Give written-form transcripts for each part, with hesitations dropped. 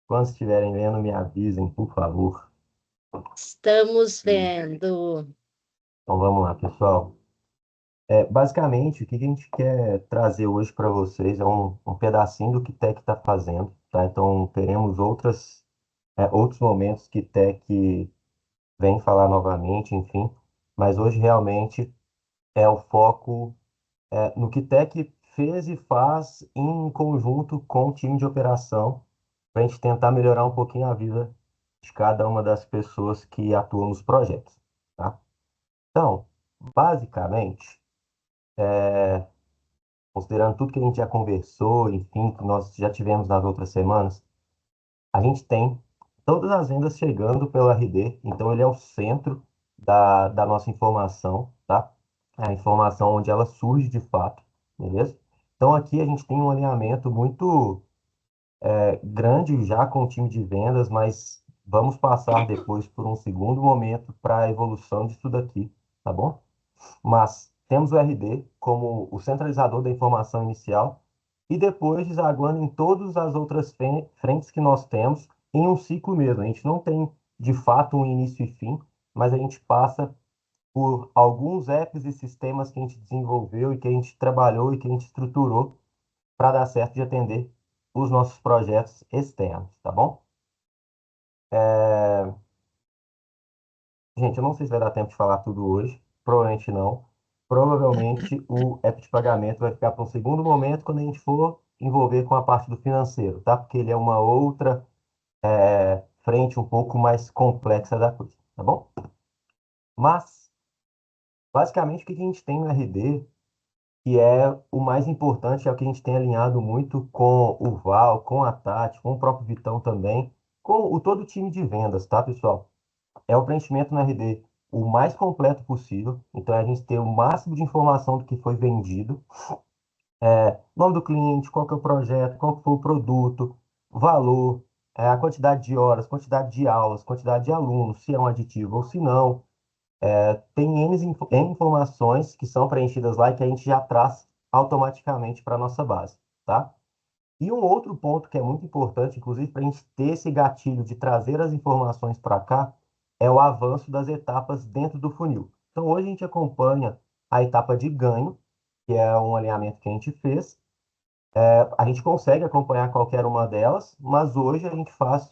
Quando estiverem vendo, me avisem, por favor. Estamos vendo. Então vamos lá, pessoal. Basicamente, o que a gente quer trazer hoje para vocês é um pedacinho do que Tech está fazendo, tá? Então teremos outros momentos que Tech vem falar novamente, enfim. Mas hoje realmente é o foco no que Tech fez e faz em conjunto com o time de operação, para a gente tentar melhorar um pouquinho a vida de cada uma das pessoas que atuam nos projetos, tá? Então, basicamente, considerando tudo que a gente já conversou, enfim, que nós já tivemos nas outras semanas, a gente tem todas as vendas chegando pelo RD, então ele é o centro da nossa informação, tá? É a informação onde ela surge de fato, beleza? Então aqui a gente tem um alinhamento muito grande já com o time de vendas, mas vamos passar depois por um segundo momento para a evolução disso daqui, tá bom? Mas temos o RD como o centralizador da informação inicial e depois desaguando em todas as outras frentes que nós temos em um ciclo mesmo. A gente não tem de fato um início e fim, mas a gente passa por alguns apps e sistemas que a gente desenvolveu e que a gente trabalhou e que a gente estruturou para dar certo de atender os nossos projetos externos, tá bom? É, Gente, eu não sei se vai dar tempo de falar tudo hoje, provavelmente não. Provavelmente o app de pagamento vai ficar para um segundo momento quando a gente for envolver com a parte do financeiro, tá? Porque ele é uma outra frente um pouco mais complexa da coisa, tá bom? Mas, basicamente, o que a gente tem no RD, que é o mais importante, é o que a gente tem alinhado muito com o Val, com a Tati, com o próprio Vitão também, com todo o time de vendas, tá, pessoal? É o preenchimento no RD o mais completo possível. Então, a gente tem o máximo de informação do que foi vendido, nome do cliente, qual que é o projeto, qual que foi o produto, valor, a quantidade de horas, quantidade de aulas, quantidade de alunos, se é um aditivo ou se não. Tem N informações que são preenchidas lá e que a gente já traz automaticamente para a nossa base, tá? E um outro ponto que é muito importante, inclusive, para a gente ter esse gatilho de trazer as informações para cá, é o avanço das etapas dentro do funil. Então, hoje a gente acompanha a etapa de ganho, que é um alinhamento que a gente fez. A gente consegue acompanhar qualquer uma delas, mas hoje a gente faz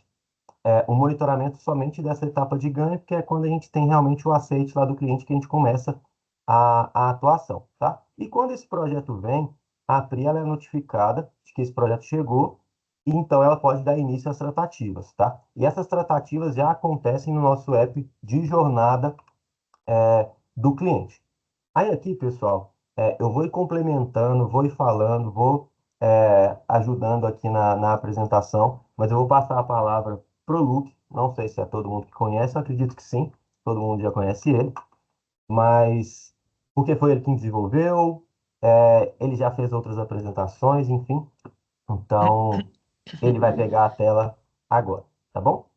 o monitoramento somente dessa etapa de ganho, que é quando a gente tem realmente o aceite lá do cliente que a gente começa a atuação, tá? E quando esse projeto vem, a Pri ela é notificada de que esse projeto chegou e então ela pode dar início às tratativas, tá? E essas tratativas já acontecem no nosso app de jornada do cliente. Aí aqui, pessoal, eu vou ir complementando, vou ir falando, vou ajudando aqui na apresentação, mas eu vou passar a palavra para o Luke. Não sei se é todo mundo que conhece, eu acredito que sim, todo mundo já conhece ele, mas porque foi ele quem desenvolveu, ele já fez outras apresentações, enfim, então ele vai pegar a tela agora, tá bom?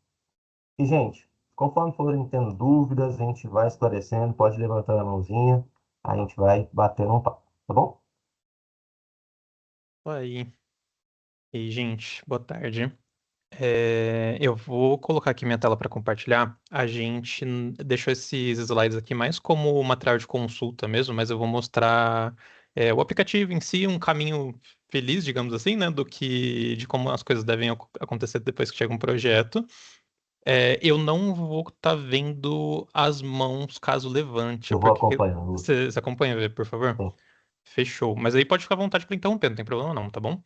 E, gente, conforme forem tendo dúvidas, a gente vai esclarecendo, pode levantar a mãozinha, a gente vai batendo um papo, tá bom? Aí, e gente, boa tarde. Eu vou colocar aqui minha tela para compartilhar. A gente deixou esses slides aqui mais como material de consulta mesmo, mas eu vou mostrar o aplicativo em si, um caminho feliz, digamos assim, né, do que de como as coisas devem acontecer depois que chega um projeto. Eu não vou estar vendo as mãos caso levante, Eu vou porque acompanhando, Luke. você acompanha, Vê, por favor? Sim. Fechou. Mas aí pode ficar à vontade para interromper, não tem problema não, tá bom?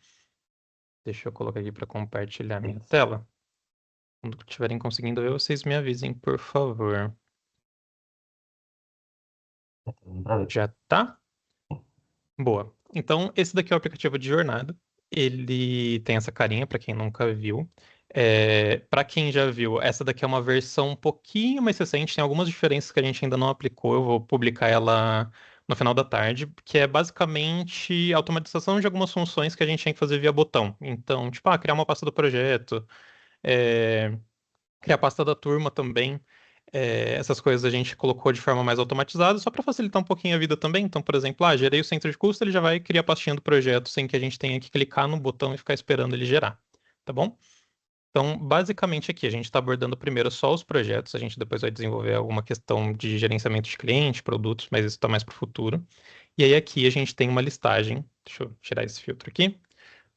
Deixa eu colocar aqui para compartilhar minha Beleza. tela. Quando estiverem conseguindo ver, vocês me avisem, por favor. Vamos pra ver. Já tá? Boa. Então, esse daqui é o aplicativo de jornada. Ele tem essa carinha, para quem nunca viu. Para quem já viu, essa daqui é uma versão um pouquinho mais recente, tem algumas diferenças que a gente ainda não aplicou. Eu vou publicar ela no final da tarde, que é basicamente automatização de algumas funções que a gente tinha que fazer via botão. Então, tipo, criar uma pasta do projeto, é, criar a pasta da turma também. Essas coisas a gente colocou de forma mais automatizada, só para facilitar um pouquinho a vida também. Então, por exemplo, gerei o centro de custo, ele já vai criar a pastinha do projeto sem que a gente tenha que clicar no botão e ficar esperando ele gerar. Tá bom? Então, basicamente aqui, a gente está abordando primeiro só os projetos, a gente depois vai desenvolver alguma questão de gerenciamento de cliente, produtos, mas isso está mais para o futuro. E aí aqui a gente tem uma listagem, deixa eu tirar esse filtro aqui,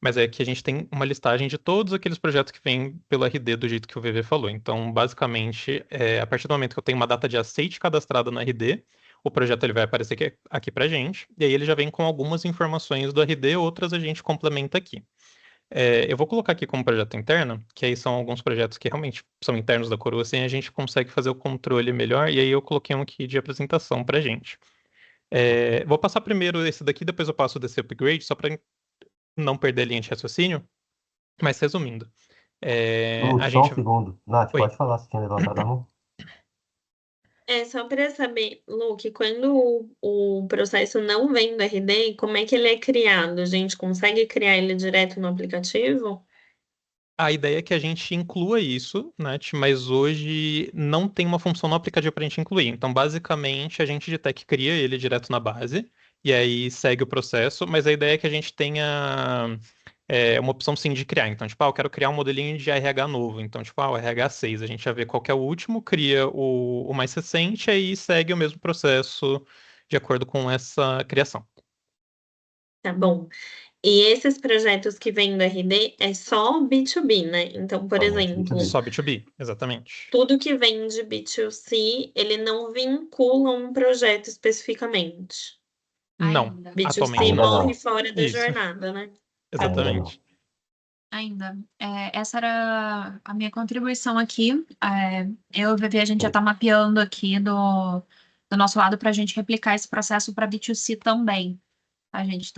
mas é que a gente tem uma listagem de todos aqueles projetos que vêm pelo RD do jeito que o VV falou. Então, basicamente, a partir do momento que eu tenho uma data de aceite cadastrada no RD, o projeto ele vai aparecer aqui para gente, e aí ele já vem com algumas informações do RD, outras a gente complementa aqui. Eu vou colocar aqui como projeto interno, que aí são alguns projetos que realmente são internos da Coroa, assim a gente consegue fazer o controle melhor, e aí eu coloquei um aqui de apresentação para gente. Vou passar primeiro esse daqui, depois eu passo desse upgrade, só para não perder a linha de raciocínio, mas resumindo, a Luke, só um gente... segundo. Nath, Oi. pode falar se tinha levantado a mão? É só para saber, Luke, quando o processo não vem do RD, como é que ele é criado? A gente consegue criar ele direto no aplicativo? A ideia é que a gente inclua isso, né? Mas hoje não tem uma função no aplicativo para a gente incluir. Então, basicamente, a gente de tech cria ele direto na base e aí segue o processo. Mas a ideia é que a gente tenha uma opção sim de criar. Então, tipo, eu quero criar um modelinho de RH novo. Então, tipo, o RH 6, a gente já vê qual que é o último, cria o mais recente e aí segue o mesmo processo de acordo com essa criação. Tá bom. E esses projetos que vêm do RD é só B2B, né? Então, por Somente exemplo, B2B. Só B2B, exatamente. tudo que vem de B2C, ele não vincula um projeto especificamente. Não, Ainda, B2C atualmente Ainda não. morre não. fora da Isso, jornada, né? Tá Ainda bom. não. exatamente. ainda. Essa era a minha contribuição aqui. Eu e o VV, a gente já está mapeando aqui do nosso lado para a gente replicar esse processo para B2C também. A gente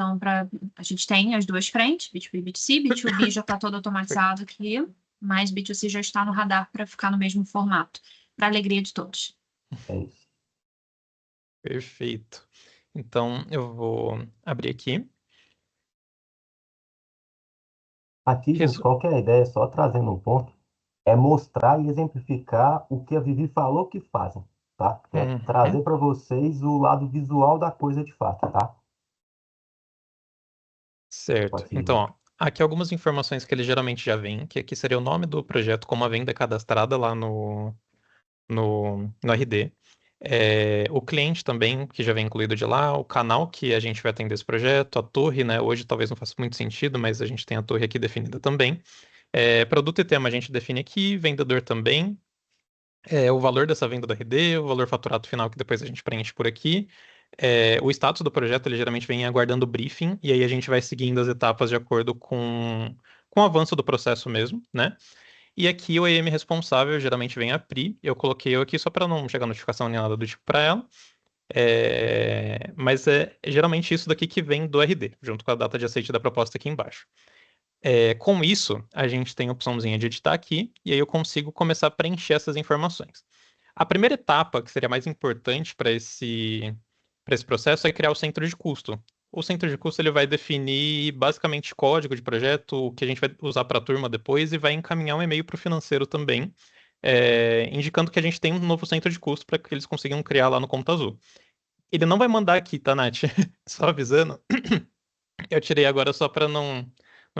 tem as duas frentes, B2B e B2C. B2B já está todo automatizado aqui, mas B2C já está no radar para ficar no mesmo formato, para alegria de todos. É isso. Perfeito. Então, eu vou abrir aqui. Aqui, gente, Resu... qual que é a ideia? Só trazendo um ponto. É mostrar e exemplificar o que a Vivi falou que fazem, tá? É Uhum. trazer para vocês o lado visual da coisa de fato, tá? Certo. Pode seguir, Então, Vivi. ó, aqui algumas informações que ele geralmente já vem, que aqui seria o nome do projeto, como a venda cadastrada lá no RD. O cliente também, que já vem incluído de lá, o canal que a gente vai atender esse projeto, a torre, né? Hoje talvez não faça muito sentido, mas a gente tem a torre aqui definida também. Produto e tema a gente define aqui, vendedor também. O valor dessa venda do RD, o valor faturado final que depois a gente preenche por aqui. O status do projeto, ele geralmente vem aguardando o briefing, e aí a gente vai seguindo as etapas de acordo com o avanço do processo mesmo, né? E aqui o EM responsável geralmente vem a Pri, eu coloquei eu aqui só para não chegar notificação nem nada do tipo para ela. Mas é geralmente isso daqui que vem do RD, junto com a data de aceite da proposta aqui embaixo. Com isso, a gente tem a opçãozinha de editar aqui, e aí eu consigo começar a preencher essas informações. A primeira etapa, que seria mais importante para esse processo, é criar o centro de custo. O centro de custo ele vai definir basicamente código de projeto, o que a gente vai usar para a turma depois, e vai encaminhar um e-mail para o financeiro também, indicando que a gente tem um novo centro de custo para que eles consigam criar lá no Conta Azul. Ele não vai mandar aqui, tá, Nath? Só avisando. Eu tirei agora só para não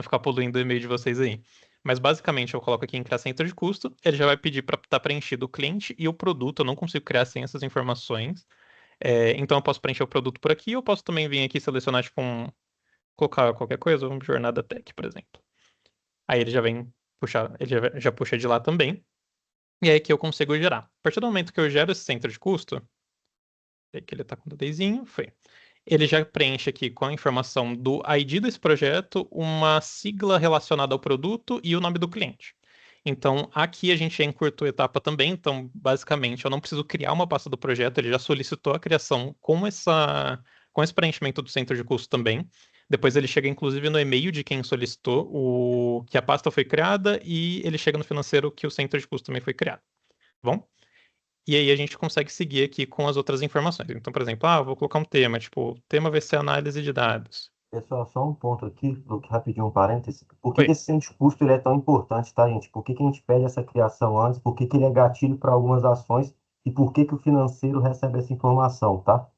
ficar poluindo o e-mail de vocês aí. Mas basicamente eu coloco aqui em criar centro de custo, ele já vai pedir para estar preenchido o cliente e o produto. Eu não consigo criar sem essas informações. Então eu posso preencher o produto por aqui, eu posso também vir aqui e selecionar, tipo, colocar qualquer coisa, um jornada tech, por exemplo. Aí ele já vem puxar, ele já puxa de lá também. E aí que eu consigo gerar. A partir do momento que eu gero esse centro de custo, que ele está com o dedezinho, foi. Ele já preenche aqui com a informação do ID desse projeto, uma sigla relacionada ao produto e o nome do cliente. Então, aqui a gente já encurtou a etapa também. Então, basicamente, eu não preciso criar uma pasta do projeto, ele já solicitou a criação com esse preenchimento do centro de custo também. Depois ele chega, inclusive, no e-mail de quem solicitou que a pasta foi criada e ele chega no financeiro que o centro de custo também foi criado. Tá bom? E aí a gente consegue seguir aqui com as outras informações. Então, por exemplo, eu vou colocar um tema, tipo, o tema vai ser análise de dados. Pessoal, só um ponto aqui, Luke, rapidinho, um parêntese. Por que Oi. que esse centro de custo ele é tão importante, tá, gente? Por que que a gente pede essa criação antes? Por que que ele é gatilho para algumas ações? E por que que o financeiro recebe essa informação, tá?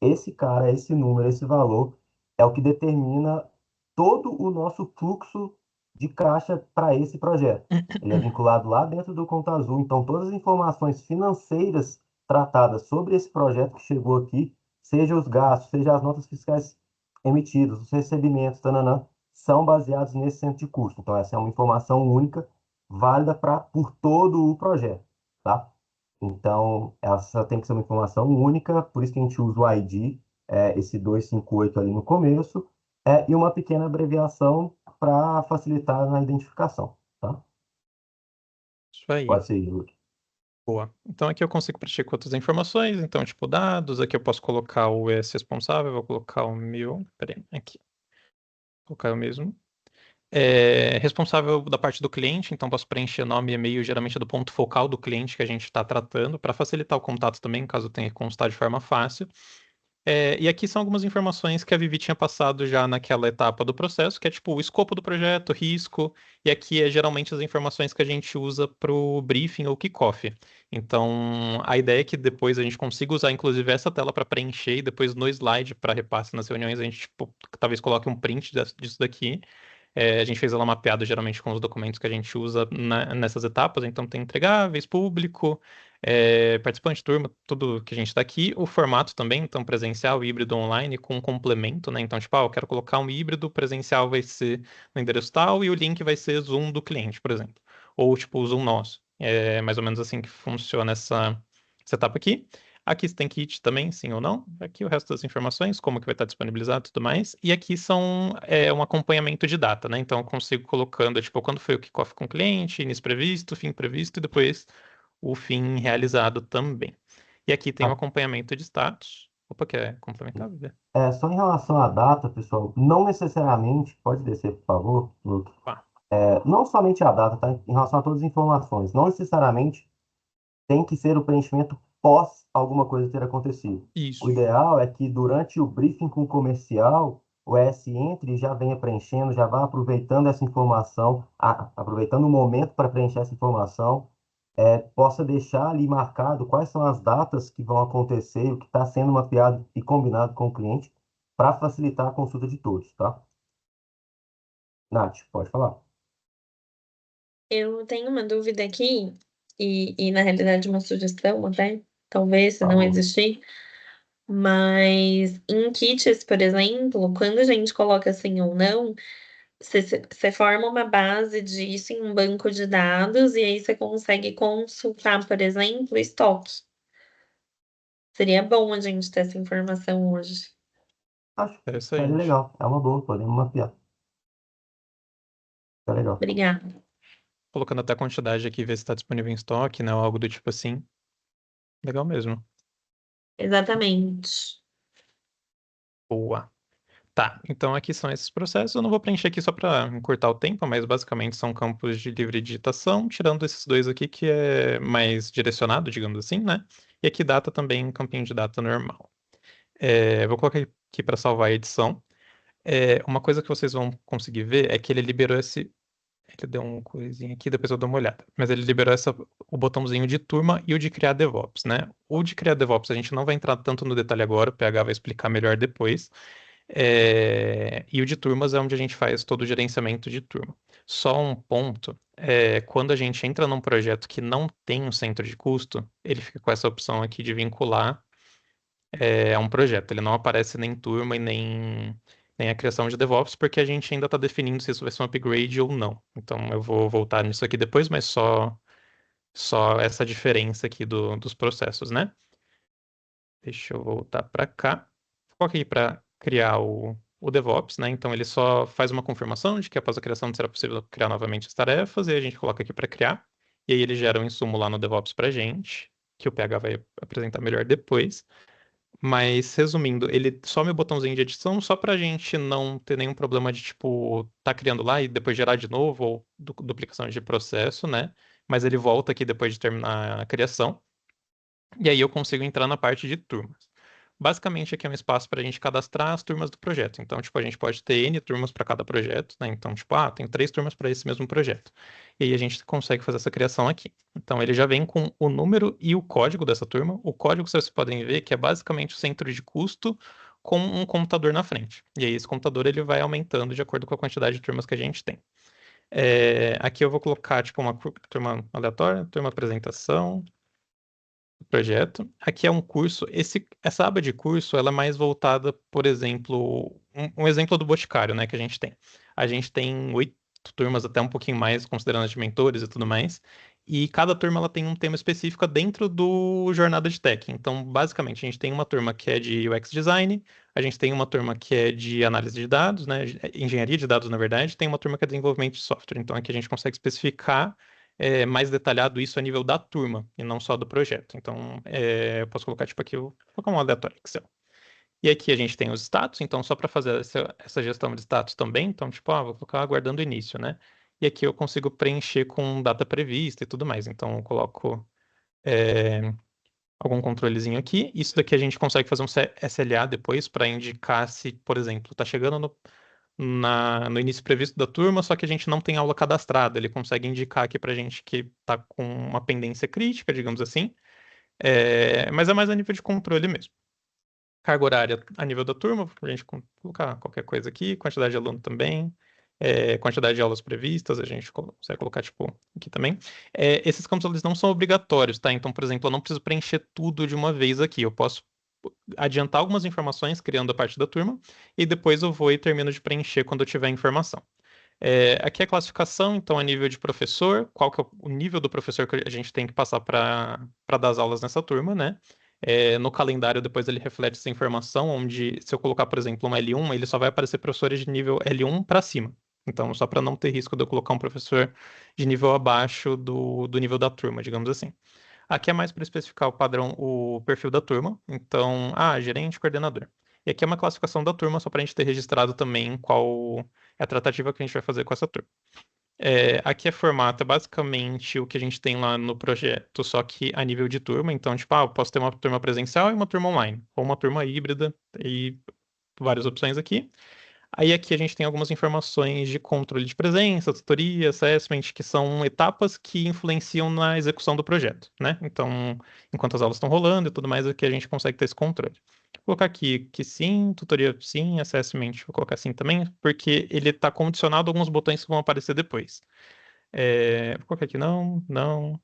Esse cara, esse número, esse valor é o que determina todo o nosso fluxo de caixa para esse projeto. Ele é vinculado lá dentro do Conta Azul, então todas as informações financeiras tratadas sobre esse projeto que chegou aqui, seja os gastos, seja as notas fiscais emitidas, os recebimentos, tananã, são baseados nesse centro de custo. Então, essa é uma informação única, válida por todo o projeto, tá? Então, essa tem que ser uma informação única, por isso que a gente usa o ID, esse 258 ali no começo, e uma pequena abreviação para facilitar na identificação, tá? Isso aí. Pode ser, Yuri. Boa. Então aqui eu consigo preencher com outras informações. Então, tipo, dados. Aqui eu posso colocar o ES responsável. Vou colocar o meu. Peraí, aqui. Vou colocar o mesmo. Responsável da parte do cliente. Então, posso preencher nome e e-mail, geralmente do ponto focal do cliente que a gente está tratando, para facilitar o contato também, caso tenha que constar de forma fácil. E aqui são algumas informações que a Vivi tinha passado já naquela etapa do processo, que é tipo o escopo do projeto, risco, e aqui é geralmente as informações que a gente usa para o briefing ou kickoff. Então, a ideia é que depois a gente consiga usar, inclusive, essa tela para preencher e depois no slide para repasse nas reuniões a gente tipo, talvez coloque um print disso daqui. A gente fez ela mapeada geralmente com os documentos que a gente usa nessas etapas, então tem entregáveis, público, participante, turma, tudo que a gente está aqui. O formato também, então presencial, híbrido, online, com um complemento, né? Então, tipo, eu quero colocar um híbrido, presencial vai ser no endereço tal e o link vai ser Zoom do cliente, por exemplo. Ou, tipo, o Zoom nosso. É mais ou menos assim que funciona essa etapa aqui. Aqui você tem kit também, sim ou não. Aqui o resto das informações, como que vai estar disponibilizado e tudo mais. E aqui são um acompanhamento de data, né? Então eu consigo colocando, tipo, quando foi o kickoff com o cliente, início previsto, fim previsto e depois o fim realizado também. E aqui tem o acompanhamento de status. Opa, quer complementar, Vivi? Só em relação à data, pessoal, não necessariamente, pode descer, por favor, Luke. Não somente a data, tá? Em relação a todas as informações, não necessariamente tem que ser o preenchimento pós alguma coisa ter acontecido. Isso. O ideal é que durante o briefing com o comercial, o ES entre e já venha preenchendo, já vá aproveitando essa informação, aproveitando o momento para preencher essa informação, possa deixar ali marcado quais são as datas que vão acontecer, o que está sendo mapeado e combinado com o cliente, para facilitar a consulta de todos, tá? Nath, pode falar. Eu tenho uma dúvida aqui, e na realidade uma sugestão até, talvez, se não Falou. existir, mas em kits, por exemplo, quando a gente coloca sim ou não, você forma uma base disso em um banco de dados e aí você consegue consultar, por exemplo, o estoque. Seria bom a gente ter essa informação hoje. Acho que seria Interessante. legal. É uma boa, podemos mapear. Tá legal. Obrigada. Colocando até a quantidade aqui, ver se está disponível em estoque, né? Ou algo do tipo assim. Legal mesmo. Exatamente. Boa. Tá, então aqui são esses processos. Eu não vou preencher aqui só para encurtar o tempo, mas basicamente são campos de livre digitação, tirando esses dois aqui que é mais direcionado, digamos assim, né? E aqui data também, campinho de data normal. Vou colocar aqui para salvar a edição. Uma coisa que vocês vão conseguir ver é que ele liberou esse. Ele deu uma coisinha aqui, depois eu dou uma olhada. Mas ele liberou o botãozinho de turma e o de criar DevOps, né? O de criar DevOps a gente não vai entrar tanto no detalhe agora, o PH vai explicar melhor depois. E o de turmas é onde a gente faz todo o gerenciamento de turma. Só um ponto, quando a gente entra num projeto que não tem um centro de custo, ele fica com essa opção aqui de vincular a um projeto. Ele não aparece nem turma e nem a criação de DevOps, porque a gente ainda está definindo se isso vai ser um upgrade ou não. Então eu vou voltar nisso aqui depois, mas só essa diferença aqui dos processos, né? Deixa eu voltar para cá. Coloquei para criar o DevOps, né? Então ele só faz uma confirmação de que após a criação será possível criar novamente as tarefas, e a gente coloca aqui para criar. E aí ele gera um insumo lá no DevOps para gente, que o PH vai apresentar melhor depois. Mas, resumindo, ele some o botãozinho de edição só pra gente não ter nenhum problema de, tipo, tá criando lá e depois gerar de novo, ou duplicação de processo, né? Mas ele volta aqui depois de terminar a criação. E aí eu consigo entrar na parte de turmas. Basicamente, aqui é um espaço para a gente cadastrar as turmas do projeto. Então, tipo, a gente pode ter N turmas para cada projeto, né? Então, tipo, tem 3 turmas para esse mesmo projeto. E aí a gente consegue fazer essa criação aqui. Então, ele já vem com o número e o código dessa turma. O código vocês podem ver que é basicamente o centro de custo com um computador na frente. E aí esse computador ele vai aumentando de acordo com a quantidade de turmas que a gente tem. Aqui eu vou colocar tipo uma turma aleatória, turma apresentação, projeto. Aqui é um curso. Essa aba de curso ela é mais voltada, por exemplo, um exemplo do Boticário, né, que a gente tem. A gente tem 8 turmas, até um pouquinho mais, considerando as de mentores e tudo mais. E cada turma ela tem um tema específico dentro do Jornada de Tech. Então, basicamente, a gente tem uma turma que é de UX Design, a gente tem uma turma que é de análise de dados, né, engenharia de dados, na verdade, tem uma turma que é desenvolvimento de software. Então, aqui a gente consegue especificar mais detalhado isso a nível da turma e não só do projeto. Então, eu posso colocar, tipo, aqui, eu vou colocar um aleatório Excel. E aqui a gente tem os status, então só para fazer essa gestão de status também, então, tipo, vou colocar aguardando o início, né? E aqui eu consigo preencher com data prevista e tudo mais. Então, eu coloco algum controlezinho aqui. Isso daqui a gente consegue fazer um SLA depois para indicar se, por exemplo, está chegando no início previsto da turma, só que a gente não tem aula cadastrada. Ele consegue indicar aqui para a gente que está com uma pendência crítica, digamos assim. Mas é mais a nível de controle mesmo. Carga horária a nível da turma, para a gente colocar qualquer coisa aqui, quantidade de aluno também, quantidade de aulas previstas, a gente consegue colocar, tipo, aqui também. Esses campos, eles não são obrigatórios, tá? Então, por exemplo, eu não preciso preencher tudo de uma vez aqui, eu posso adiantar algumas informações criando a parte da turma, e depois eu vou e termino de preencher quando eu tiver informação. Aqui é a classificação, então, a nível de professor, qual que é o nível do professor que a gente tem que passar para dar as aulas nessa turma, né? No calendário, depois ele reflete essa informação, onde se eu colocar, por exemplo, um L1, ele só vai aparecer professores de nível L1 para cima. Então, só para não ter risco de eu colocar um professor de nível abaixo do nível da turma, digamos assim. Aqui é mais para especificar o padrão, o perfil da turma. Então, gerente, coordenador. E aqui é uma classificação da turma, só para a gente ter registrado também qual é a tratativa que a gente vai fazer com essa turma. Aqui é formato, é basicamente o que a gente tem lá no projeto, só que a nível de turma. Então, tipo, eu posso ter uma turma presencial e uma turma online, ou uma turma híbrida, e várias opções aqui. Aí aqui a gente tem algumas informações de controle de presença, tutoria, assessment, que são etapas que influenciam na execução do projeto, né? Então, enquanto as aulas estão rolando e tudo mais, aqui a gente consegue ter esse controle. Vou colocar aqui que sim, tutoria sim, assessment vou colocar sim também, porque ele está condicionado a alguns botões que vão aparecer depois. Vou colocar aqui não, não,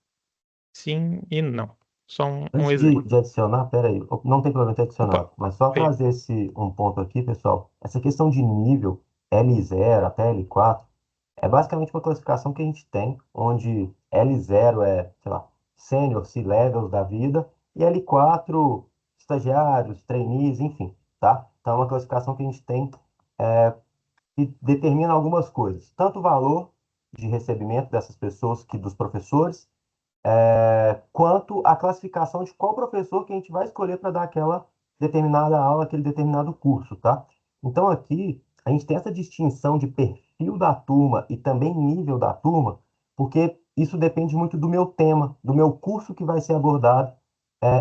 sim e não. Só um Antes exemplo. de adicionar, peraí, não tem problema ter Opa, adicionado, mas só oi. trazer um ponto aqui, pessoal. Essa questão de nível L0 até L4 é basicamente uma classificação que a gente tem, onde L0 é, sei lá, sênior, C-levels da vida, e L4, estagiários, trainees, enfim, tá? Então é uma classificação que a gente tem que determina algumas coisas, tanto o valor de recebimento dessas pessoas, que dos professores, quanto a classificação de qual professor que a gente vai escolher para dar aquela determinada aula, aquele determinado curso, tá? Então aqui a gente tem essa distinção de perfil da turma e também nível da turma, porque isso depende muito do meu tema, do meu curso que vai ser abordado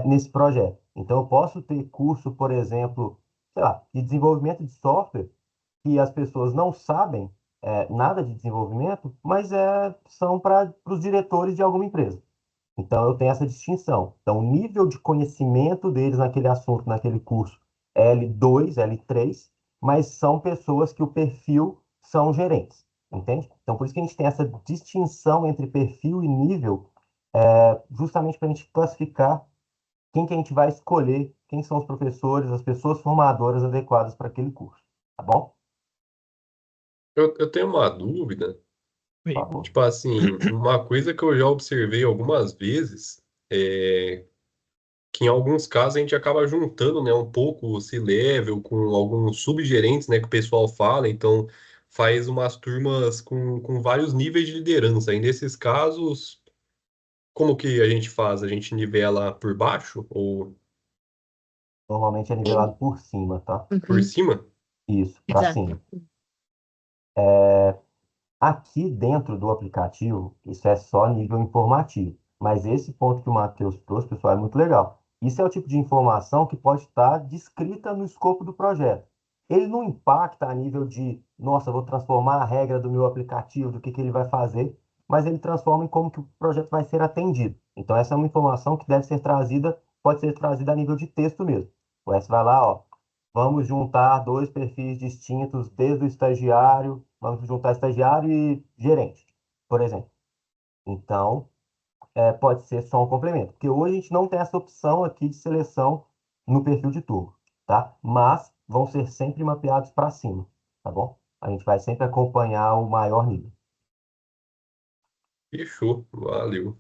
nesse projeto. Então eu posso ter curso, por exemplo, sei lá, de desenvolvimento de software, que as pessoas não sabem nada de desenvolvimento, mas são para os diretores de alguma empresa. Então, eu tenho essa distinção. Então, o nível de conhecimento deles naquele assunto, naquele curso, é L2, L3, mas são pessoas que o perfil são gerentes, entende? Então, por isso que a gente tem essa distinção entre perfil e nível, justamente para a gente classificar quem que a gente vai escolher, quem são os professores, as pessoas formadoras adequadas para aquele curso, tá bom? Eu tenho uma dúvida, Por Oi. favor. tipo assim, uma coisa que eu já observei algumas vezes é que em alguns casos a gente acaba juntando, né, um pouco o C-level com alguns subgerentes, né, que o pessoal fala, então faz umas turmas com vários níveis de liderança. E nesses casos, como que a gente faz? A gente nivela por baixo ou Normalmente é Sim. nivelado por cima, tá? por Uhum. cima? Isso, para Exato. cima. Aqui dentro do aplicativo, isso é só nível informativo. Mas esse ponto que o Matheus trouxe, pessoal, é muito legal. Isso é o tipo de informação que pode estar descrita no escopo do projeto. Ele não impacta a nível de, nossa, vou transformar a regra do meu aplicativo, do que ele vai fazer, mas ele transforma em como que o projeto vai ser atendido. Então, essa é uma informação que deve ser trazida, pode ser trazida a nível de texto mesmo. O S vai lá, ó, vamos juntar dois perfis distintos, desde o estagiário vamos juntar estagiário e gerente, por exemplo. Então, pode ser só um complemento, porque hoje a gente não tem essa opção aqui de seleção no perfil de turma, tá? Mas vão ser sempre mapeados para cima, tá bom? A gente vai sempre acompanhar o maior nível. Fechou. Valeu.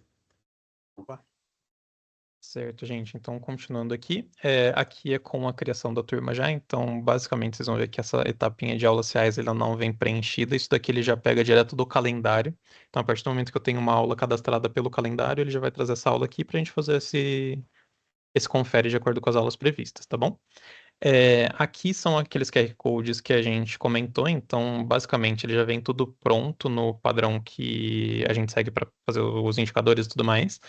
Certo, gente. Então, continuando aqui. Aqui é com a criação da turma já. Então, basicamente, vocês vão ver que essa etapinha de aulas reais ela não vem preenchida. Isso daqui ele já pega direto do calendário. Então, a partir do momento que eu tenho uma aula cadastrada pelo calendário, ele já vai trazer essa aula aqui para a gente fazer esse confere de acordo com as aulas previstas, tá bom? Aqui são aqueles QR Codes que a gente comentou, então basicamente ele já vem tudo pronto no padrão que a gente segue para fazer os indicadores e tudo mais.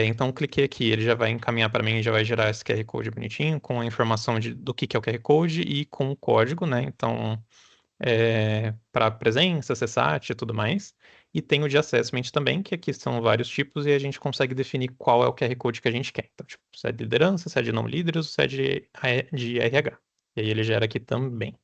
Então cliquei aqui, ele já vai encaminhar para mim, já vai gerar esse QR Code bonitinho, com a informação do que é o QR Code e com o código, né? Então, para presença, CSAT e tudo mais. E tem o de assessment também, que aqui são vários tipos e a gente consegue definir qual é o QR Code que a gente quer. Então, tipo, se é de liderança, se é de não líderes, se é de RH. E aí ele gera aqui também.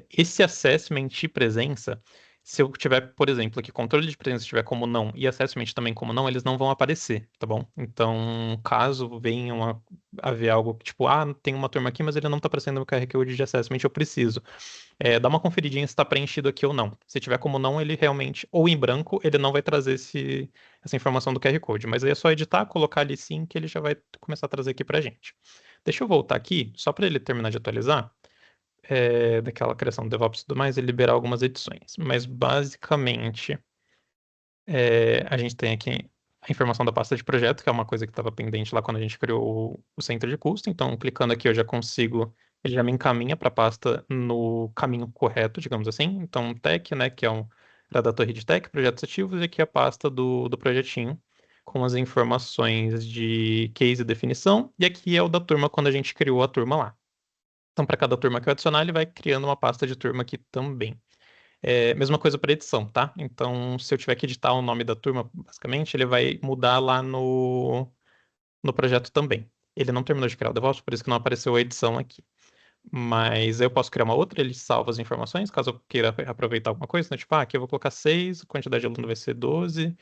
Esse assessment de presença, se eu tiver, por exemplo, aqui controle de presença estiver como não e assessment também como não, eles não vão aparecer, tá bom? Então, caso venham a haver algo que, tipo, tem uma turma aqui, mas ele não tá aparecendo no QR Code de assessment, eu preciso. Dá uma conferidinha se está preenchido aqui ou não. Se tiver como não, ele realmente, ou em branco, ele não vai trazer essa informação do QR Code. Mas aí é só editar, colocar ali sim, que ele já vai começar a trazer aqui pra gente. Deixa eu voltar aqui, só para ele terminar de atualizar, daquela criação do DevOps e tudo mais, e liberar algumas edições. Mas basicamente, a gente tem aqui a informação da pasta de projeto, que é uma coisa que estava pendente lá quando a gente criou o centro de custo. Então, clicando aqui, eu já consigo, ele já me encaminha para a pasta no caminho correto, digamos assim. Então, tech, né, que era da torre de tech, projetos ativos, e aqui a pasta do projetinho, com as informações de case e definição. E aqui é o da turma, quando a gente criou a turma lá. Então, para cada turma que eu adicionar, ele vai criando uma pasta de turma aqui também. Mesma coisa para edição, tá? Então, se eu tiver que editar o nome da turma, basicamente, ele vai mudar lá no projeto também. Ele não terminou de criar o DevOps, por isso que não apareceu a edição aqui. Mas eu posso criar uma outra, ele salva as informações, caso eu queira aproveitar alguma coisa, né? Tipo, aqui eu vou colocar 6, a quantidade de aluno vai ser 12.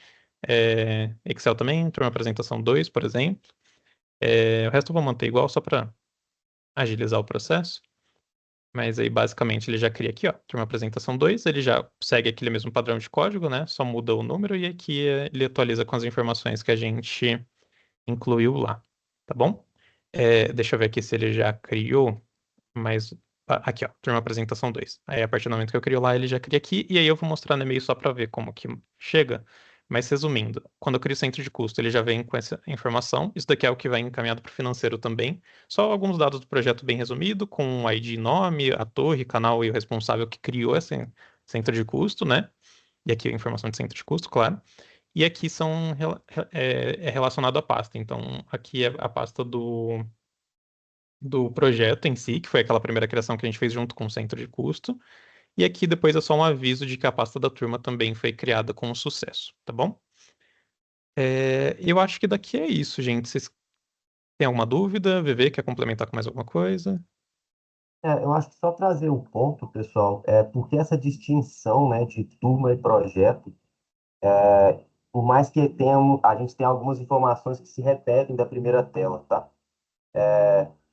Excel também, turma apresentação 2, por exemplo. O resto eu vou manter igual, só para agilizar o processo. Mas aí, basicamente, ele já cria aqui, ó, turma apresentação 2, ele já segue aquele mesmo padrão de código, né? Só muda o número e aqui ele atualiza com as informações que a gente incluiu lá, tá bom? Deixa eu ver aqui se ele já criou, mas aqui, ó, turma apresentação 2. Aí, a partir do momento que eu crio lá, ele já cria aqui, e aí eu vou mostrar no e-mail só para ver como que chega. Mas resumindo, quando eu crio o centro de custo, ele já vem com essa informação. Isso daqui é o que vai encaminhado para o financeiro também. Só alguns dados do projeto bem resumido, com o ID, nome, a torre, canal e o responsável que criou esse centro de custo, né? E aqui a informação de centro de custo, claro. E aqui é relacionado à pasta. Então, aqui é a pasta do projeto em si, que foi aquela primeira criação que a gente fez junto com o centro de custo. E aqui depois é só um aviso de que a pasta da turma também foi criada com sucesso, tá bom? Eu acho que daqui é isso, gente. Vocês têm alguma dúvida? VV quer complementar com mais alguma coisa? Eu acho que só trazer um ponto, pessoal, porque essa distinção, né, de turma e projeto, por mais que a gente tenha algumas informações que se repetem da primeira tela, tá?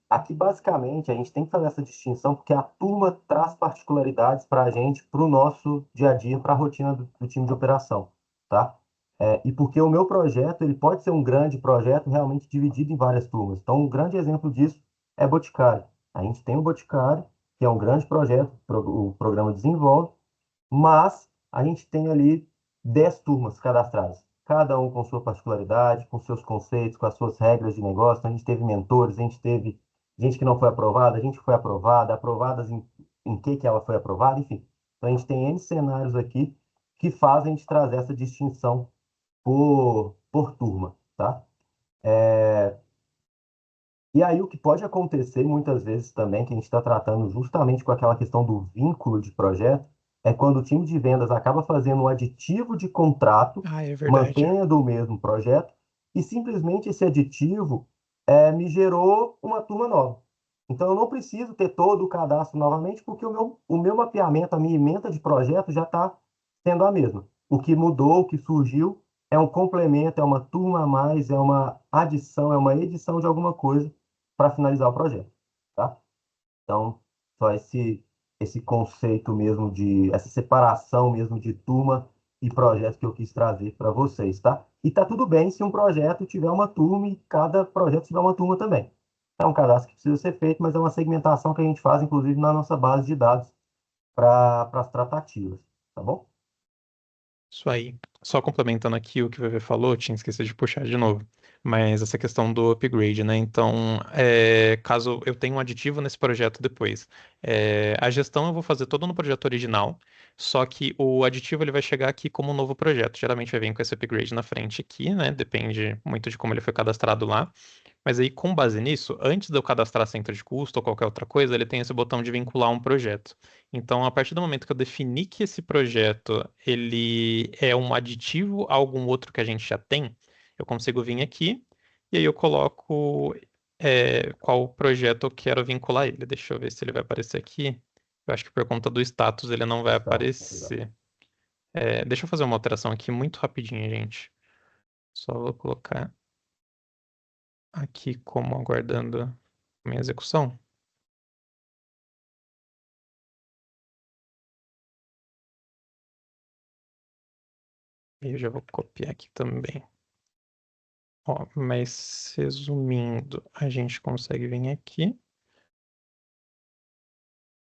Aqui, basicamente, a gente tem que fazer essa distinção porque a turma traz particularidades para a gente, para o nosso dia a dia, para a rotina do time de operação, tá? E porque o meu projeto, ele pode ser um grande projeto realmente dividido em várias turmas. Então, um grande exemplo disso é Boticário. A gente tem o Boticário, que é um grande projeto, o programa desenvolve, mas a gente tem ali 10 turmas cadastradas, cada um com sua particularidade, com seus conceitos, com as suas regras de negócio. Então, a gente teve mentores, a gente teve gente que não foi aprovada, a gente foi aprovada, aprovadas em que ela foi aprovada, enfim. Então, a gente tem N cenários aqui que fazem a gente trazer essa distinção por turma, tá? E aí, o que pode acontecer muitas vezes também, que a gente está tratando justamente com aquela questão do vínculo de projeto, é quando o time de vendas acaba fazendo um aditivo de contrato, É verdade. mantendo o mesmo projeto, e simplesmente esse aditivo me gerou uma turma nova. Então, eu não preciso ter todo o cadastro novamente, porque o meu mapeamento, a minha ementa de projeto já está sendo a mesma. O que mudou, o que surgiu, é um complemento, é uma turma a mais, é uma adição, é uma edição de alguma coisa para finalizar o projeto, tá? Então, só esse conceito mesmo essa separação mesmo de turma e projeto que eu quis trazer para vocês, tá? E tá tudo bem se um projeto tiver uma turma e cada projeto tiver uma turma também. É um cadastro que precisa ser feito, mas é uma segmentação que a gente faz, inclusive, na nossa base de dados para as tratativas, tá bom? Isso aí. Só complementando aqui o que o VV falou, tinha esquecido de puxar de novo. Mas essa questão do upgrade, né? Então, caso eu tenha um aditivo nesse projeto depois, a gestão eu vou fazer toda no projeto original, só que o aditivo ele vai chegar aqui como um novo projeto. Geralmente vai vir com esse upgrade na frente aqui, né? Depende muito de como ele foi cadastrado lá. Mas aí, com base nisso, antes de eu cadastrar centro de custo ou qualquer outra coisa, ele tem esse botão de vincular um projeto. Então, a partir do momento que eu defini que esse projeto ele é um aditivo a algum outro que a gente já tem, eu consigo vir aqui e aí eu coloco qual projeto eu quero vincular ele. Deixa eu ver se ele vai aparecer aqui. Eu acho que por conta do status ele não vai Está, legal. aparecer. Deixa eu fazer uma alteração aqui muito rapidinho, gente. Só vou colocar aqui como aguardando a minha execução. E eu já vou copiar aqui também. Ó, mas resumindo, a gente consegue vir aqui,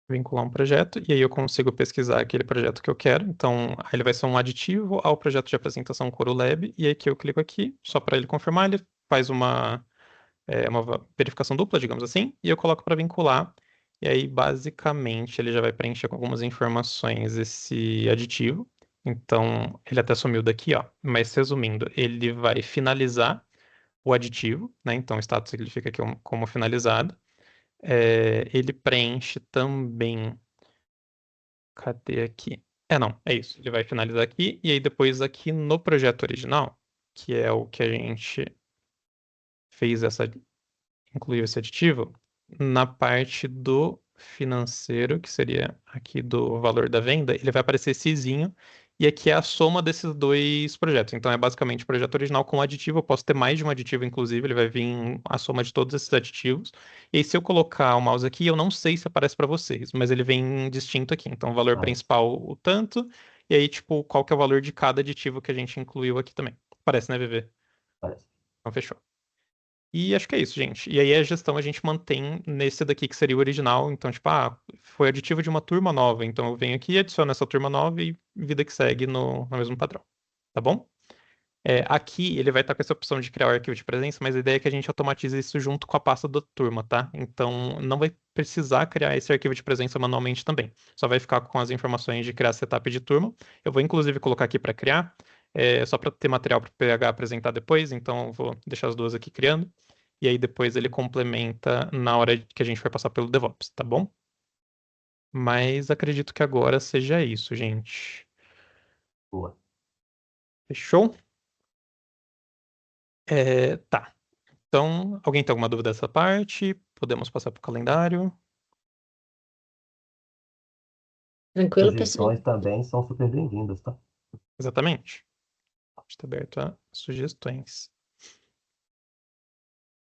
vincular um projeto, e aí eu consigo pesquisar aquele projeto que eu quero. Então, aí ele vai ser um aditivo ao projeto de apresentação Coro Lab, e aí que eu clico aqui, só para ele confirmar, ele faz uma verificação dupla, digamos assim, e eu coloco para vincular. E aí, basicamente, ele já vai preencher com algumas informações esse aditivo. Então, ele até sumiu daqui, ó. Mas resumindo, ele vai finalizar o aditivo, né? Então, o status significa que como finalizado. Ele preenche também. Cadê aqui? Não, é isso. Ele vai finalizar aqui, e aí depois aqui no projeto original, que é o que a gente fez incluiu esse aditivo, na parte do financeiro, que seria aqui do valor da venda, ele vai aparecer cizinho, e aqui é a soma desses dois projetos. Então é basicamente o projeto original com aditivo, eu posso ter mais de um aditivo, inclusive, ele vai vir a soma de todos esses aditivos. E aí, se eu colocar o mouse aqui, eu não sei se aparece para vocês, mas ele vem distinto aqui. Então, o valor Parece, principal, o tanto, e aí, tipo, qual que é o valor de cada aditivo que a gente incluiu aqui também. Parece, né, VV? parece. Então, fechou. E acho que é isso, gente. E aí a gestão a gente mantém nesse daqui que seria o original. Então, tipo, foi aditivo de uma turma nova. Então eu venho aqui, adiciono essa turma nova e vida que segue no mesmo padrão. Tá bom? Aqui ele vai estar com essa opção de criar o arquivo de presença, mas a ideia é que a gente automatize isso junto com a pasta da turma, tá? Então não vai precisar criar esse arquivo de presença manualmente também. Só vai ficar com as informações de criar setup de turma. Eu vou inclusive colocar aqui para criar, só para ter material para o PH apresentar depois, então eu vou deixar as duas aqui criando. E aí depois ele complementa na hora que a gente vai passar pelo DevOps, tá bom? Mas acredito que agora seja isso, gente. Boa. Fechou? Tá. Então, alguém tem alguma dúvida dessa parte? Podemos passar para o calendário? Tranquilo, pessoal? Sugestões também são super bem-vindas, tá? Exatamente. Está aberto a sugestões.